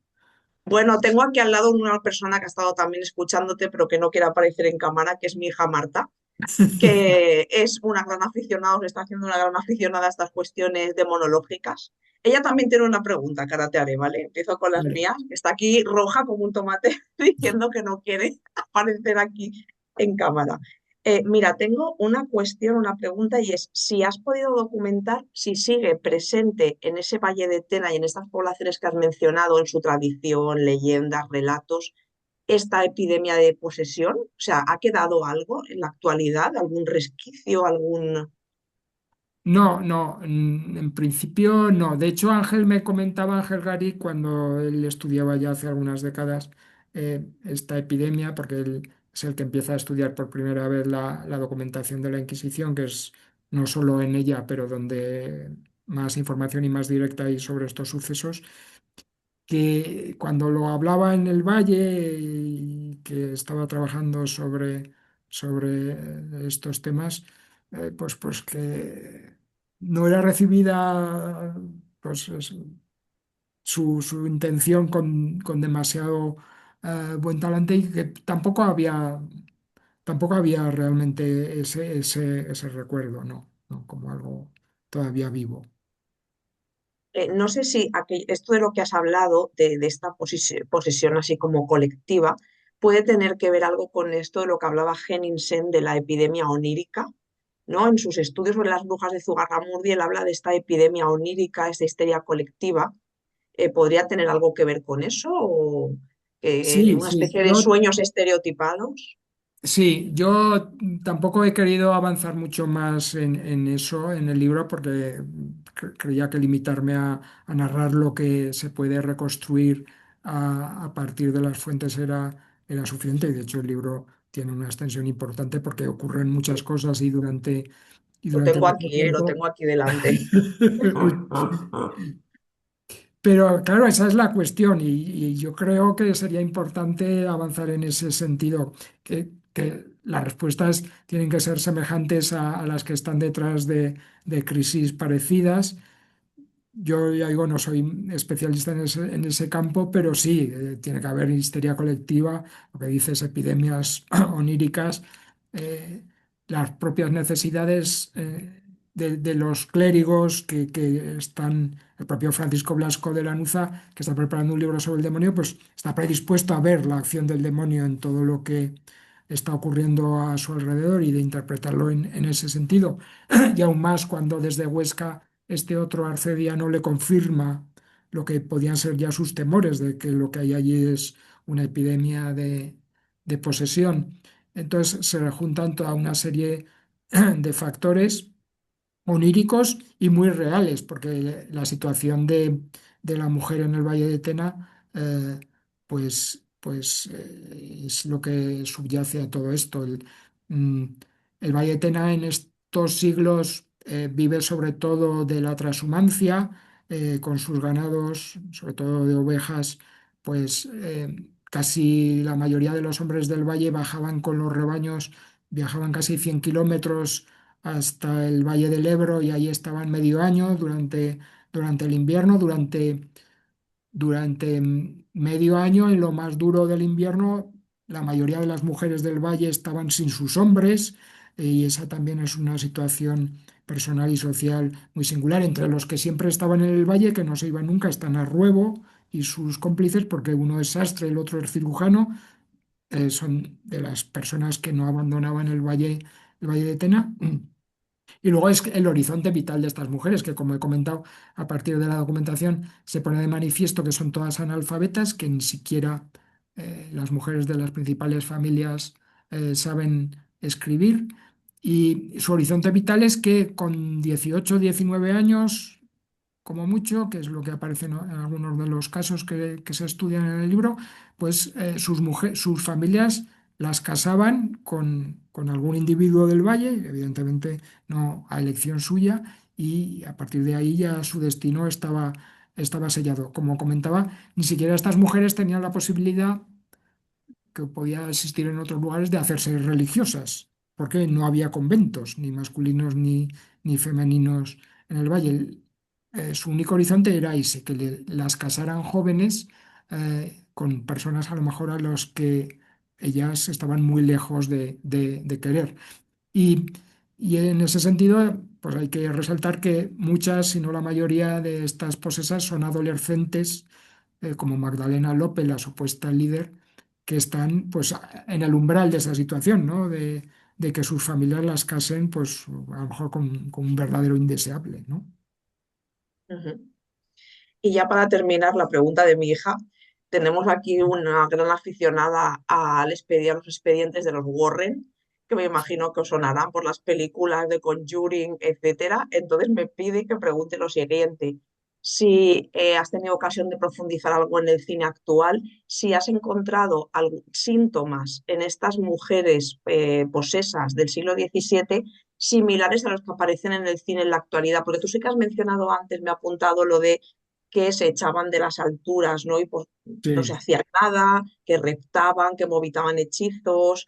Bueno, tengo aquí al lado una persona que ha estado también escuchándote, pero que no quiere aparecer en cámara, que es mi hija Marta, que es una gran aficionada, se está haciendo una gran aficionada a estas cuestiones demonológicas. Ella también tiene una pregunta que ahora te haré, ¿vale? Empiezo con las Vale. mías, que está aquí roja como un tomate diciendo que no quiere aparecer aquí en cámara. Mira, tengo una cuestión, una pregunta, y es si has podido documentar si sigue presente en ese Valle de Tena y en estas poblaciones que has mencionado, en su tradición, leyendas, relatos, esta epidemia de posesión? O sea, ¿ha quedado algo en la actualidad? ¿Algún resquicio? ¿Algún...? No, no, en principio no. De hecho, Ángel Gari, cuando él estudiaba ya hace algunas décadas esta epidemia, porque él es el que empieza a estudiar por primera vez la documentación de la Inquisición, que es no solo en ella, pero donde más información y más directa hay sobre estos sucesos, que cuando lo hablaba en el Valle y que estaba trabajando sobre estos temas, pues que no era recibida pues, su intención con demasiado buen talante, y que tampoco había realmente ese recuerdo, ¿no? ¿No? Como algo todavía vivo. No sé si esto de lo que has hablado, de esta posesión así como colectiva, puede tener que ver algo con esto de lo que hablaba Henningsen de la epidemia onírica, ¿no? En sus estudios sobre las brujas de Zugarramurdi, él habla de esta epidemia onírica, esta histeria colectiva. ¿Podría tener algo que ver con eso? ¿O Sí, una sí, especie de sueños estereotipados? sí, yo tampoco he querido avanzar mucho más en eso en el libro, porque creía que limitarme a narrar lo que se puede reconstruir a partir de las fuentes era suficiente. Y de hecho el libro tiene una extensión importante porque ocurren muchas cosas y durante mucho Lo tiempo. tengo aquí delante. Pero claro, esa es la cuestión, y yo creo que sería importante avanzar en ese sentido. que las respuestas tienen que ser semejantes a las que están detrás de crisis parecidas. Yo ya digo, no soy especialista en ese campo, pero sí, tiene que haber histeria colectiva, lo que dices, epidemias oníricas, eh, las propias necesidades de los clérigos que están, el propio Francisco Blasco de Lanuza, que está preparando un libro sobre el demonio, pues está predispuesto a ver la acción del demonio en todo lo que está ocurriendo a su alrededor y de interpretarlo en ese sentido. Y aún más cuando desde Huesca este otro arcediano le confirma lo que podían ser ya sus temores de que lo que hay allí es una epidemia de posesión. Entonces se juntan toda una serie de factores oníricos y muy reales, porque la situación de la mujer en el Valle de Tena, es lo que subyace a todo esto. Mm, el Valle de Tena en estos siglos vive sobre todo de la trashumancia, con sus ganados, sobre todo de ovejas, casi la mayoría de los hombres del valle bajaban con los rebaños, viajaban casi 100 kilómetros hasta el Valle del Ebro y ahí estaban medio año durante el invierno, durante medio año, en lo más duro del invierno, la mayoría de las mujeres del valle estaban sin sus hombres, y esa también es una situación personal y social muy singular. Entre los que siempre estaban en el valle, que no se iban nunca, están Arruebo y sus cómplices, porque uno es sastre, el otro es cirujano, son de las personas que no abandonaban el valle de Tena. Y luego es el horizonte vital de estas mujeres, que como he comentado, a partir de la documentación se pone de manifiesto que son todas analfabetas, que ni siquiera las mujeres de las principales familias saben escribir. Y su horizonte vital es que con 18 19 años, como mucho, que es lo que aparece en algunos de los casos que se estudian en el libro, pues sus familias las casaban con algún individuo del valle, evidentemente no a elección suya, y a partir de ahí ya su destino estaba sellado. Como comentaba, ni siquiera estas mujeres tenían la posibilidad que podía existir en otros lugares de hacerse religiosas, porque no había conventos, ni masculinos ni femeninos en el valle. Su único horizonte era ese, que las casaran jóvenes con personas a lo mejor a los que ellas estaban muy lejos de querer. Y, y en ese sentido, pues hay que resaltar que muchas, si no la mayoría de estas posesas son adolescentes, como Magdalena López, la supuesta líder, que están pues en el umbral de esa situación, ¿no? De que sus familias las casen, pues a lo mejor con un verdadero indeseable, ¿no? Ujú. Y ya para terminar la pregunta de mi hija, tenemos aquí una gran aficionada a los expedientes de los Warren, que me imagino que os sonarán por las películas de Conjuring, etcétera. Entonces me pide que pregunte lo siguiente: si has tenido ocasión de profundizar algo en el cine actual, si has encontrado síntomas en estas mujeres posesas del siglo XVII similares a los que aparecen en el cine en la actualidad, porque tú sí que has mencionado antes, me ha apuntado lo de que se echaban de las alturas, ¿no? Y pues no se Sí, hacía nada, que reptaban, que movitaban hechizos,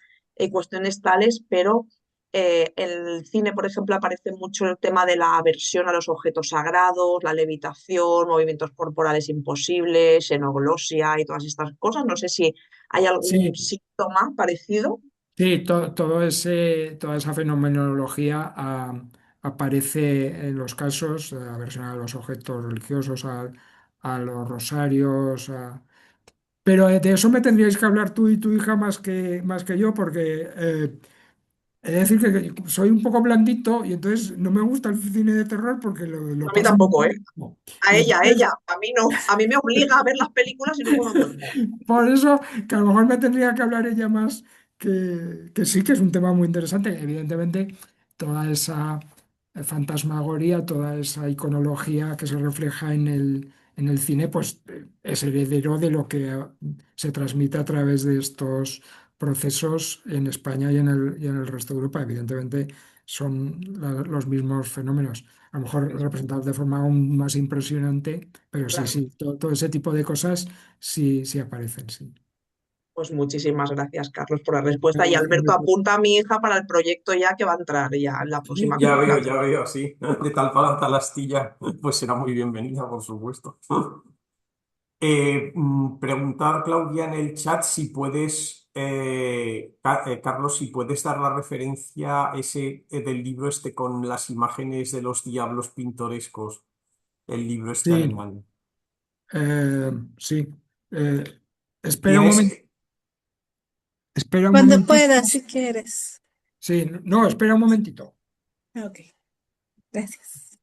cuestiones tales, pero en el cine, por ejemplo, aparece mucho el tema de la aversión a los objetos sagrados, la levitación, movimientos corporales imposibles, xenoglosia y todas estas cosas. No sé si hay algún sí, síntoma parecido. sí, toda esa fenomenología aparece en los casos, aversión a los objetos religiosos, a los rosarios, pero de eso me tendríais que hablar tú y tu hija más que yo, porque he de decir que soy un poco blandito y entonces no me gusta el cine de terror porque lo A mí pasan tampoco, ¿eh? mal. Y A entonces, ella, a mí no. A mí me obliga a ver las películas y luego no duermo. por eso que a lo mejor me tendría que hablar ella más, que sí que es un tema muy interesante. Evidentemente, toda esa fantasmagoría, toda esa iconología que se refleja en el cine, pues es heredero de lo que se transmite a través de estos procesos en España y en el resto de Europa. Evidentemente, son los mismos fenómenos. A lo mejor representados de forma aún más impresionante, pero sí, Claro. sí, todo ese tipo de cosas sí, sí aparecen, sí. Pues muchísimas gracias, Carlos, por la respuesta. Y Un Alberto, gusto. apunta a mi hija para el proyecto ya que va a entrar ya en la próxima Ya convocatoria. veo, sí. De tal palo a tal astilla, pues será muy bienvenida, por supuesto. Preguntar, Claudia, en el chat si puedes, Carlos, si puedes dar la referencia del libro este con las imágenes de los diablos pintorescos, el libro este Sí, alemán. sí. Eh, espera un ¿Tienes? momento, espera un Cuando momentito. puedas, si quieres. Sí, no, espera un momentito. Ok, gracias.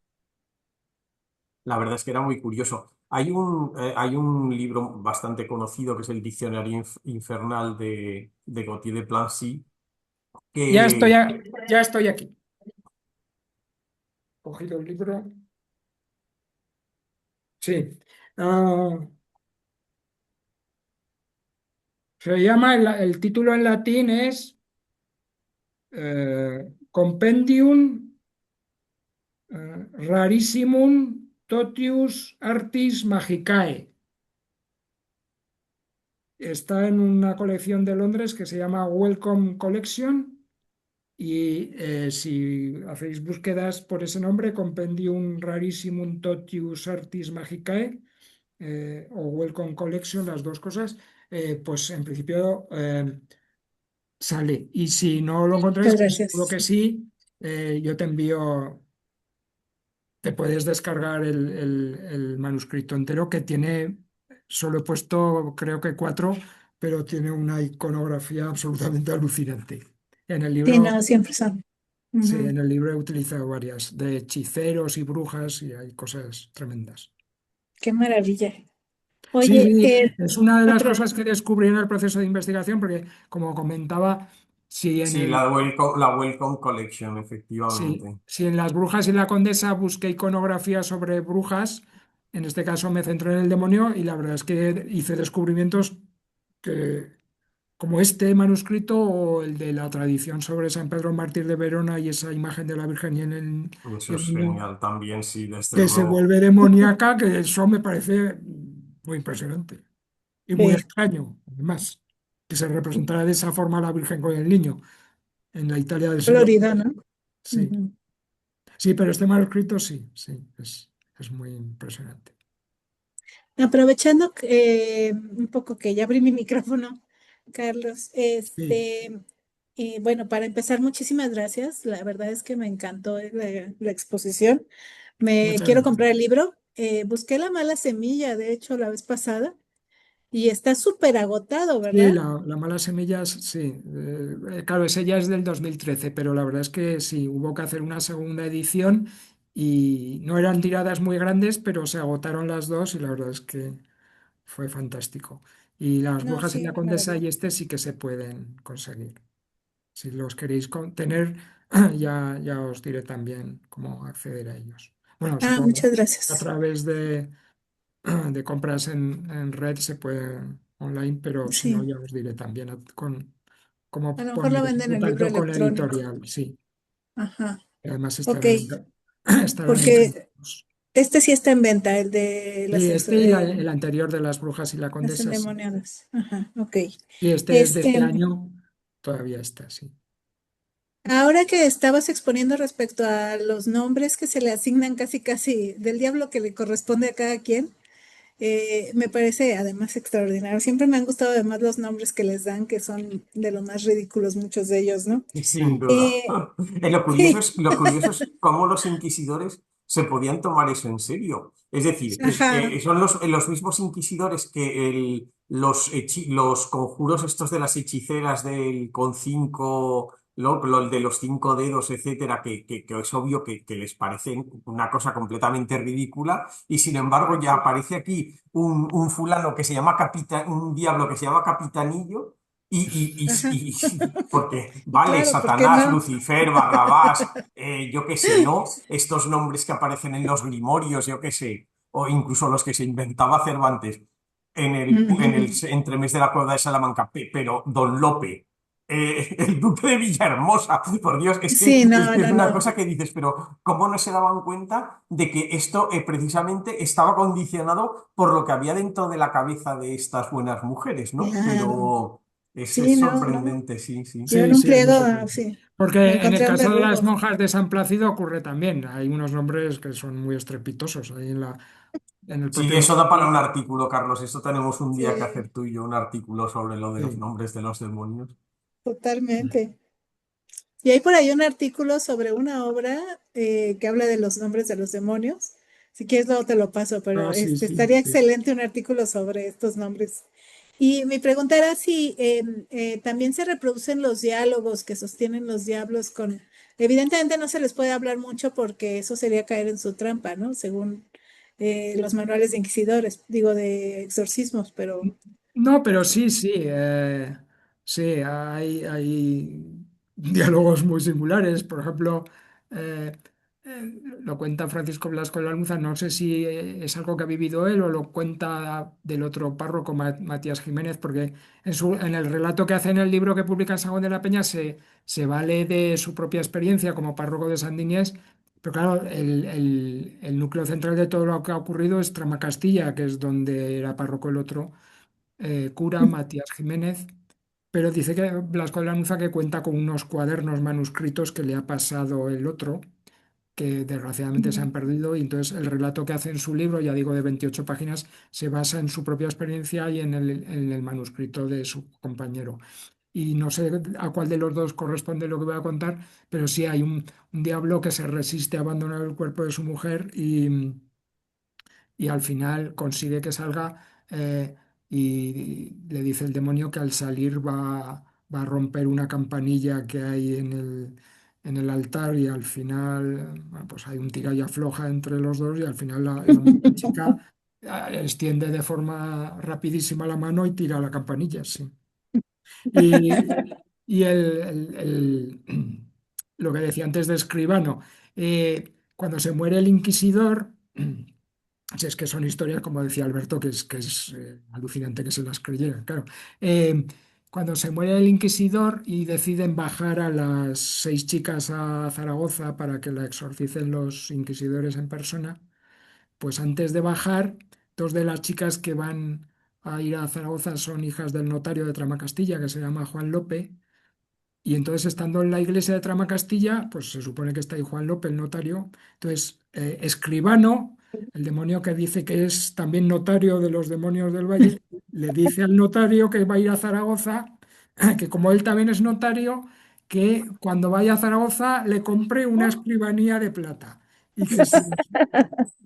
La verdad es que era muy curioso. Hay un libro bastante conocido que es el Diccionario Infernal de Gautier de Plancy, Ya estoy, que ya estoy aquí. Cogido el libro. Sí. Ah, se llama, el título en latín es Compendium Rarissimum Totius Artis Magicae. Está en una colección de Londres que se llama Welcome Collection y si hacéis búsquedas por ese nombre, Compendium Rarissimum Totius Artis Magicae o Welcome Collection, las dos cosas, pues en principio sale. Y si no lo encontráis, Muchas que seguro gracias. que sí, yo te envío. Te puedes descargar el manuscrito entero que tiene, solo he puesto creo que cuatro, pero tiene una iconografía absolutamente alucinante. En el Sí, libro, no, siempre son. sí, Ujú. en el libro he utilizado varias, de hechiceros y brujas y hay cosas tremendas. Qué maravilla. Sí, Oye, sí, es una de las otro, cosas que descubrí en el proceso de investigación, porque como comentaba, si en sí, el la Welcome Collection, sí, efectivamente. si en las brujas y la condesa busqué iconografía sobre brujas, en este caso me centré en el demonio y la verdad es que hice descubrimientos que, como este manuscrito o el de la tradición sobre San Pedro Mártir de Verona y esa imagen de la Virgen y Eso el es niño genial también, sí, desde que se luego. vuelve demoníaca, que eso me parece muy impresionante y muy sí, extraño, además, que se representara de esa forma la Virgen con el niño en la Italia del siglo. colorido, ¿no? Sí. Ujú. Sí, pero este manuscrito sí, sí, es muy impresionante. Aprovechando un poco que ya abrí mi micrófono, Carlos, Sí, bueno, para empezar, muchísimas gracias. La verdad es que me encantó la exposición. Me muchas quiero gracias. comprar el libro. Busqué La Mala Semilla, de hecho, la vez pasada, y está súper agotado, Sí, ¿verdad? la mala semillas, sí. Claro, ese ya es del 2013, pero la verdad es que sí, hubo que hacer una segunda edición y no eran tiradas muy grandes, pero se agotaron las dos y la verdad es que fue fantástico. Y las No, brujas y sí, la una condesa maravilla. y este sí que se pueden conseguir. Si los queréis tener, ya os diré también cómo acceder a ellos. Bueno, Ah, supongo muchas a gracias. través de compras en red se puede online, pero si no, Sí, ya os diré también cómo a lo mejor lo poneros en venden en libro contacto con la electrónico. editorial. Sí, Ajá, además ok, estarán porque encantados. este sí está en venta, el de Sí, este y el anterior de las brujas y la las condesa, sí. endemoniadas. Ajá, ok. Y este es de este Este, año, todavía está, sí. ahora que estabas exponiendo respecto a los nombres que se le asignan casi casi del diablo que le corresponde a cada quien, me parece además extraordinario. Siempre me han gustado además los nombres que les dan, que son de los más ridículos, muchos de ellos, ¿no? Sin duda. Eh, Lo curioso sí, es, lo curioso es cómo los inquisidores se podían tomar eso en serio. Es decir, ajá, son los mismos inquisidores que los conjuros estos de las hechiceras del con cinco, lo de los cinco dedos, etcétera, que es obvio que les parece una cosa completamente ridícula, y sin embargo ya aparece aquí un fulano que se llama un diablo que se llama Capitanillo. ajá, Porque, y vale, claro, ¿por qué Satanás, no? Lucifer, Barrabás, yo qué sé, ¿no? Estos nombres que aparecen en los grimorios, yo qué sé, o incluso los que se inventaba Cervantes en el Ujú. entremés de la cueva de Salamanca, pero Don Lope, el duque de Villahermosa, por Dios, es que, Sí, es no, que es no, una no. cosa que dices, pero ¿cómo no se daban cuenta de que esto precisamente estaba condicionado por lo que había dentro de la cabeza de estas buenas mujeres, ¿no? Claro. Sí, es no, no. sorprendente, sí, sí. Yo Sí, en un sí, es pliego, muy sorprendente. sí, me Porque en el encontré un caso de las verdugo. monjas de San Plácido ocurre también. Hay unos nombres que son muy estrepitosos ahí en el Sí, propio eso da para un monasterio. artículo, Carlos. Eso tenemos un día que Sí, hacer tú y yo, un artículo sobre lo de los Sí. nombres de los demonios. totalmente. Y hay por ahí un artículo sobre una obra que habla de los nombres de los demonios. Si quieres, luego te lo paso, pero Ah, sí, sí, estaría sí. excelente un artículo sobre estos nombres. Y mi pregunta era si también se reproducen los diálogos que sostienen los diablos con... Evidentemente no se les puede hablar mucho porque eso sería caer en su trampa, ¿no? Según los manuales de inquisidores, digo, de exorcismos, pero... No, pero sí, sí. Sí, hay diálogos muy singulares. Por ejemplo, lo cuenta Francisco Blasco de la Almuza. No sé si es algo que ha vivido él o lo cuenta del otro párroco, Matías Jiménez, porque en el relato que hace en el libro que publica en Sagón de la Peña se vale de su propia experiencia como párroco de San Dinés. Pero claro, el núcleo central de todo lo que ha ocurrido es Tramacastilla, que es donde era párroco el otro cura, Matías Jiménez, pero dice que Blasco de Lanuza que cuenta con unos cuadernos manuscritos que le ha pasado el otro, que desgraciadamente se han perdido, y entonces el relato que hace en su libro, ya digo de 28 páginas, se basa en su propia experiencia y en el manuscrito de su compañero. Y no sé a cuál de los dos corresponde lo que voy a contar, pero sí hay un diablo que se resiste a abandonar el cuerpo de su mujer y al final consigue que salga y le dice el demonio que al salir va a romper una campanilla que hay en el altar y al final bueno, pues hay un tira y afloja entre los dos y al final la chica extiende de forma rapidísima la mano y tira la campanilla, sí. Y, y lo que decía antes de Escribano, cuando se muere el inquisidor, si es que son historias, como decía Alberto, que es alucinante que se las creyeran, claro. Eh, Cuando se muere el inquisidor y deciden bajar a las 6 chicas a Zaragoza para que la exorcicen los inquisidores en persona, pues antes de bajar, dos de las chicas que van a ir a Zaragoza son hijas del notario de Tramacastilla, que se llama Juan Lope, y entonces, estando en la iglesia de Tramacastilla, pues se supone que está ahí Juan López, el notario. Entonces, Escribano, el demonio que dice que es también notario de los demonios del Valle, le dice al notario que va a ir a Zaragoza, que como él también es notario, que cuando vaya a Zaragoza le compre una escribanía de plata y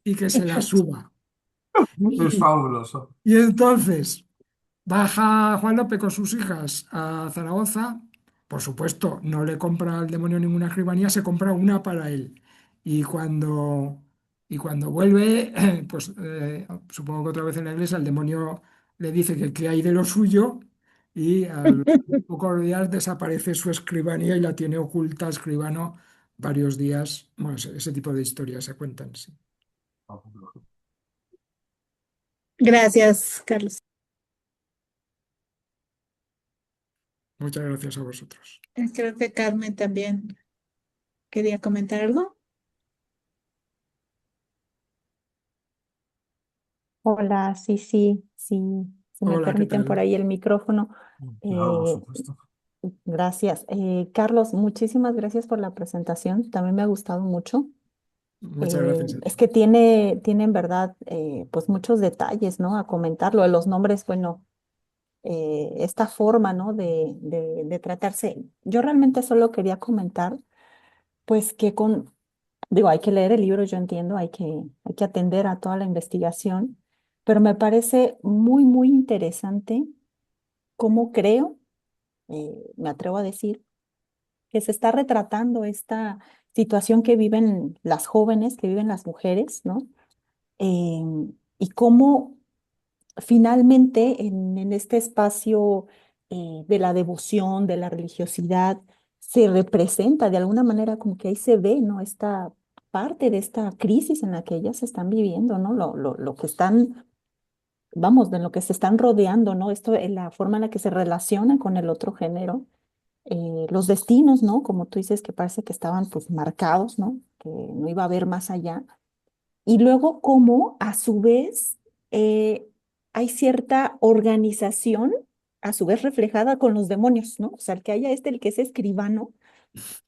y que se la suba. Es Y, fabuloso. y entonces baja Juan López con sus hijas a Zaragoza. Por supuesto, no le compra al demonio ninguna escribanía, se compra una para él. Y cuando vuelve, pues supongo que otra vez en la iglesia, el demonio le dice que qué hay de lo suyo y al pocos días desaparece su escribanía y la tiene oculta escribano varios días. Bueno, ese tipo de historias se cuentan, sí. Gracias, Carlos. Muchas gracias a vosotros. Creo que Carmen también quería comentar algo. Hola, sí, sí, sí, si me Hola, ¿qué permiten por tal? ahí el micrófono. Claro, por Eh, supuesto. Gracias. Carlos, muchísimas gracias por la presentación. También me ha gustado mucho. Muchas gracias a Es ti. que tiene en verdad pues muchos detalles, ¿no? A comentarlo. Los nombres, bueno, esta forma, ¿no? De tratarse. Yo realmente solo quería comentar, pues que digo, hay que leer el libro, yo entiendo, hay que atender a toda la investigación, pero me parece muy, muy interesante cómo creo, me atrevo a decir, que se está retratando esta situación que viven las jóvenes, que viven las mujeres, ¿no? Eh, y cómo finalmente en este espacio de la devoción, de la religiosidad, se representa de alguna manera como que ahí se ve, ¿no? Esta parte de esta crisis en la que ellas están viviendo, ¿no? Lo que están, vamos, de lo que se están rodeando, ¿no? Esto, en la forma en la que se relacionan con el otro género, los destinos, ¿no? Como tú dices, que parece que estaban pues marcados, ¿no? Que no iba a haber más allá. Y luego, cómo a su vez hay cierta organización a su vez reflejada con los demonios, ¿no? O sea, el que haya el que es escribano,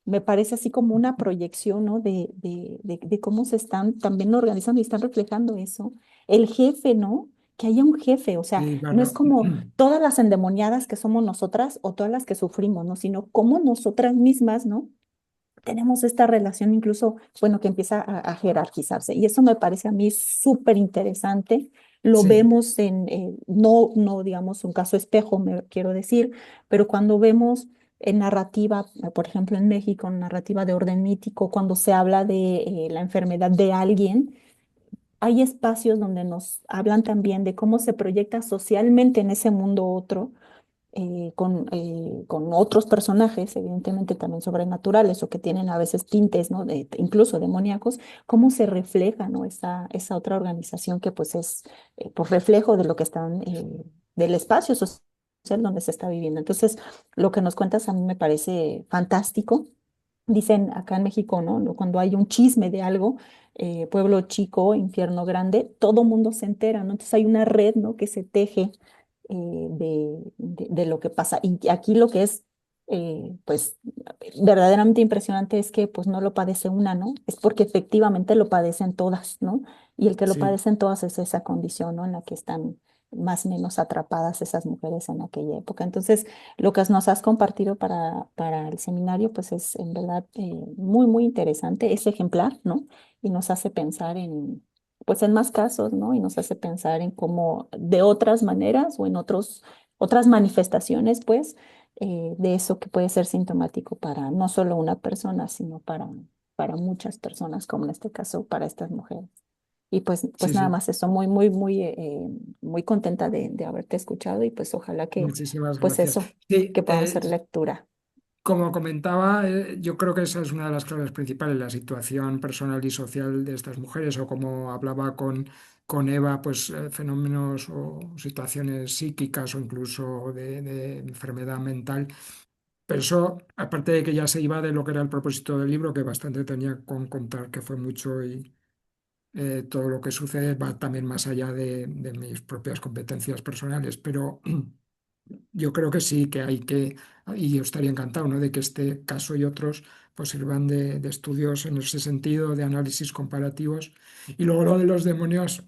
me parece así como una proyección, ¿no? De cómo se están también organizando y están reflejando eso. El jefe, ¿no? Que haya un jefe, o sea, Sí, no es claro. como todas las endemoniadas que somos nosotras o todas las que sufrimos, ¿no? Sino como nosotras mismas, ¿no? Tenemos esta relación incluso, bueno, que empieza a jerarquizarse. Y eso me parece a mí súper interesante. Lo Sí, vemos no digamos un caso espejo, me quiero decir, pero cuando vemos en narrativa, por ejemplo en México, en narrativa de orden mítico, cuando se habla de la enfermedad de alguien, hay espacios donde nos hablan también de cómo se proyecta socialmente en ese mundo otro con otros personajes, evidentemente también sobrenaturales o que tienen a veces tintes, ¿no? Incluso demoníacos, cómo se refleja, ¿no? Esa otra organización que pues es por reflejo de lo que están, del espacio social donde se está viviendo. Entonces, lo que nos cuentas a mí me parece fantástico. Dicen acá en México, ¿no? Cuando hay un chisme de algo, pueblo chico, infierno grande, todo mundo se entera, ¿no? Entonces hay una red, ¿no? Que se teje de lo que pasa. Y aquí lo que es, pues, verdaderamente impresionante es que, pues, no lo padece una, ¿no? Es porque efectivamente lo padecen todas, ¿no? Y el que lo sí, padecen todas es esa condición, ¿no? En la que están más o menos atrapadas esas mujeres en aquella época. Entonces, lo que nos has compartido para el seminario, pues es en verdad muy, muy interesante, es ejemplar, ¿no? Y nos hace pensar pues en más casos, ¿no? Y nos hace pensar en cómo de otras maneras o en otras manifestaciones, pues, de eso que puede ser sintomático para no solo una persona, sino para muchas personas, como en este caso para estas mujeres. Y pues sí, nada sí. más eso, muy, muy, muy, muy contenta de haberte escuchado y pues ojalá que, Muchísimas pues gracias. eso, Sí, que podamos hacer lectura. como comentaba, yo creo que esa es una de las claves principales, la situación personal y social de estas mujeres, o como hablaba con Eva, pues fenómenos o situaciones psíquicas o incluso de enfermedad mental. Pero eso, aparte de que ya se iba de lo que era el propósito del libro, que bastante tenía con contar, que fue mucho y todo lo que sucede va también más allá de mis propias competencias personales, pero yo creo que sí, que hay que, y yo estaría encantado, ¿no? De que este caso y otros pues sirvan de estudios en ese sentido, de análisis comparativos. Y luego lo de los demonios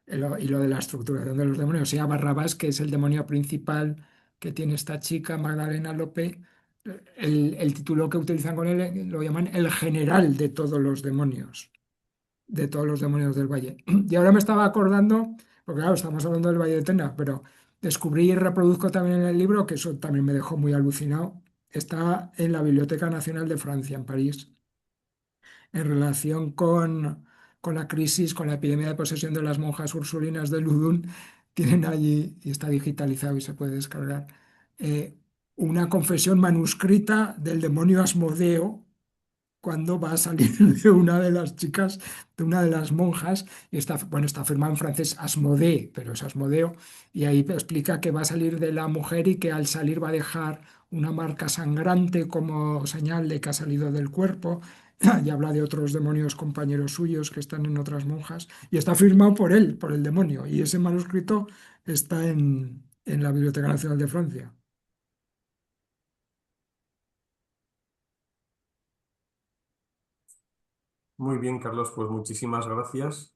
y lo de la estructuración de los demonios. Se llama Barrabás, que es el demonio principal que tiene esta chica, Magdalena Lope. El título que utilizan con él lo llaman el general de todos los demonios del valle. Y ahora me estaba acordando, porque claro, estamos hablando del Valle de Tena, pero descubrí y reproduzco también en el libro, que eso también me dejó muy alucinado, está en la Biblioteca Nacional de Francia, en París, en relación con la crisis, con la epidemia de posesión de las monjas ursulinas de Ludun, tienen allí, y está digitalizado y se puede descargar, eh, una confesión manuscrita del demonio Asmodeo, cuando va a salir de una de las chicas, de una de las monjas, y está, bueno, está firmado en francés Asmodée, pero es Asmodeo, y ahí explica que va a salir de la mujer y que al salir va a dejar una marca sangrante como señal de que ha salido del cuerpo, y habla de otros demonios compañeros suyos que están en otras monjas, y está firmado por él, por el demonio, y ese manuscrito está en la Biblioteca Nacional de Francia. Muy bien, Carlos, pues muchísimas gracias.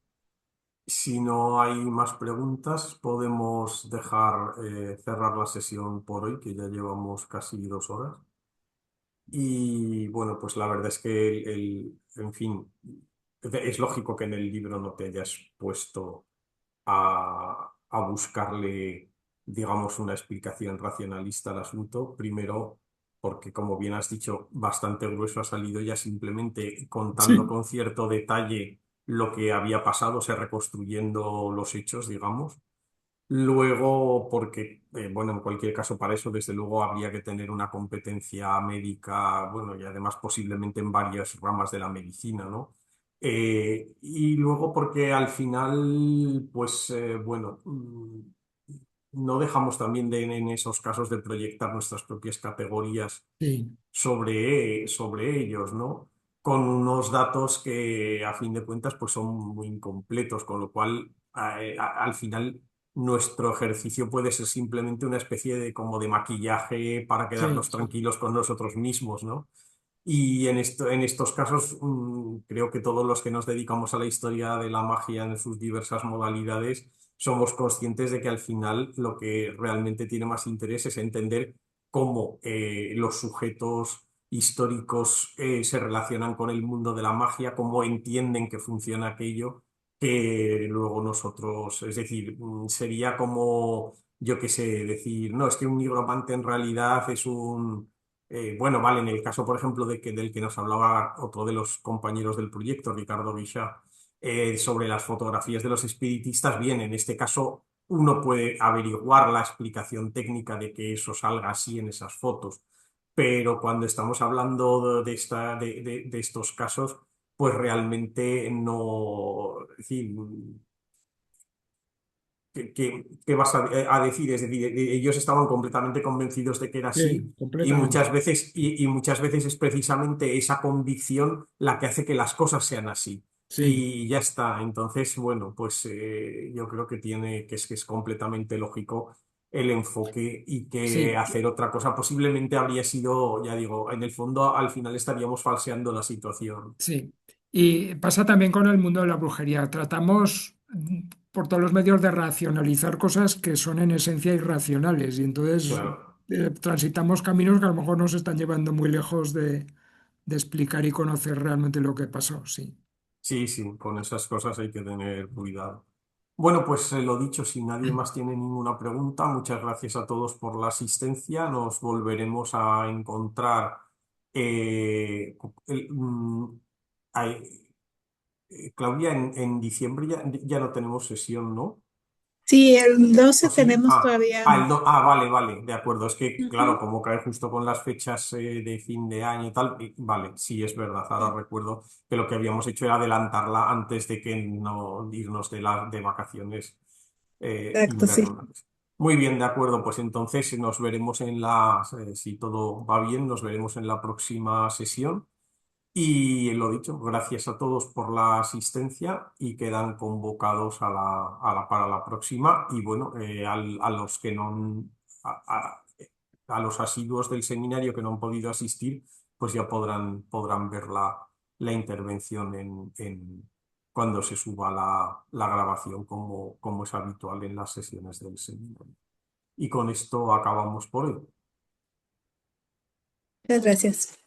Si no hay más preguntas, podemos dejar cerrar la sesión por hoy, que ya llevamos casi 2 horas. Y bueno, pues la verdad es que en fin, es lógico que en el libro no te hayas puesto a buscarle, digamos, una explicación racionalista al asunto. Primero, porque como bien has dicho, bastante grueso ha salido ya simplemente contando Sí, con cierto detalle lo que había pasado, o sea, reconstruyendo los hechos, digamos. Luego, porque, bueno, en cualquier caso, para eso, desde luego, habría que tener una competencia médica, bueno, y además posiblemente en varias ramas de la medicina, ¿no? Y luego porque al final, pues, bueno, no dejamos también en esos casos de proyectar nuestras propias categorías sí, sobre ellos, ¿no? Con unos datos que, a fin de cuentas, pues son muy incompletos, con lo cual, al final nuestro ejercicio puede ser simplemente una especie de como de maquillaje para Sí, quedarnos sí, tranquilos con nosotros mismos, ¿no? Y en estos casos, creo que todos los que nos dedicamos a la historia de la magia en sus diversas modalidades somos conscientes de que al final lo que realmente tiene más interés es entender cómo los sujetos históricos se relacionan con el mundo de la magia, cómo entienden que funciona aquello, que luego nosotros, es decir, sería como, yo qué sé, decir, no, es que un nigromante en realidad es un bueno, vale, en el caso, por ejemplo, del que nos hablaba otro de los compañeros del proyecto, Ricardo Guixá, sobre las fotografías de los espiritistas, bien, en este caso uno puede averiguar la explicación técnica de que eso salga así en esas fotos, pero cuando estamos hablando de estos casos, pues realmente no, es decir, ¿qué vas a decir? Es decir, ellos estaban completamente convencidos de que era así sí, completamente. y muchas veces es precisamente esa convicción la que hace que las cosas sean así. Sí, Y ya está. Entonces, bueno, pues yo creo que es completamente lógico el enfoque y que sí, hacer otra cosa posiblemente habría sido, ya digo, en el fondo al final estaríamos falseando la situación. sí. Y pasa también con el mundo de la brujería. Tratamos por todos los medios de racionalizar cosas que son en esencia irracionales y entonces Claro. transitamos caminos que a lo mejor nos están llevando muy lejos de explicar y conocer realmente lo que pasó. Sí. Sí, sí, con esas cosas hay que tener cuidado. Bueno, pues lo dicho, si nadie más tiene ninguna pregunta, muchas gracias a todos por la asistencia. Nos volveremos a encontrar. eh, el- mm, ay, Claudia, en diciembre ya no tenemos sesión, ¿no? Sí, el ¿O 12 sí? tenemos todavía. Vale, vale, de acuerdo. Es que, Ujú. claro, como cae justo con las fechas de fin de año y tal, vale, sí, es verdad. Ahora recuerdo que lo que habíamos hecho era adelantarla antes de que no irnos de vacaciones Exacto, sí. invernales. Muy bien, de acuerdo. Pues entonces nos veremos si todo va bien, nos veremos en la próxima sesión. Y lo dicho, gracias a todos por la asistencia y quedan convocados para la próxima. Y bueno, a los que no, a, a- a los asiduos del seminario que no han podido asistir, pues ya podrán ver la intervención cuando se suba la grabación, como es habitual en las sesiones del seminario. Y con esto acabamos por hoy. Muchas gracias.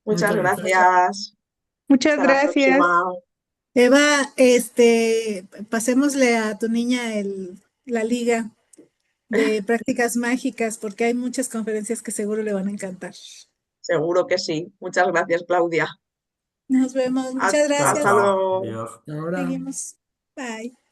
Muchas Muchas gracias. gracias. Muchas Hasta la gracias. próxima. Eva, pasémosle a tu niña la liga de prácticas mágicas porque hay muchas conferencias que seguro le van a encantar. Seguro que sí. Muchas gracias, Claudia. Nos vemos. Muchas Hasta Chao, gracias. hasta chao. luego. Adiós. Ahora. Seguimos. Bye.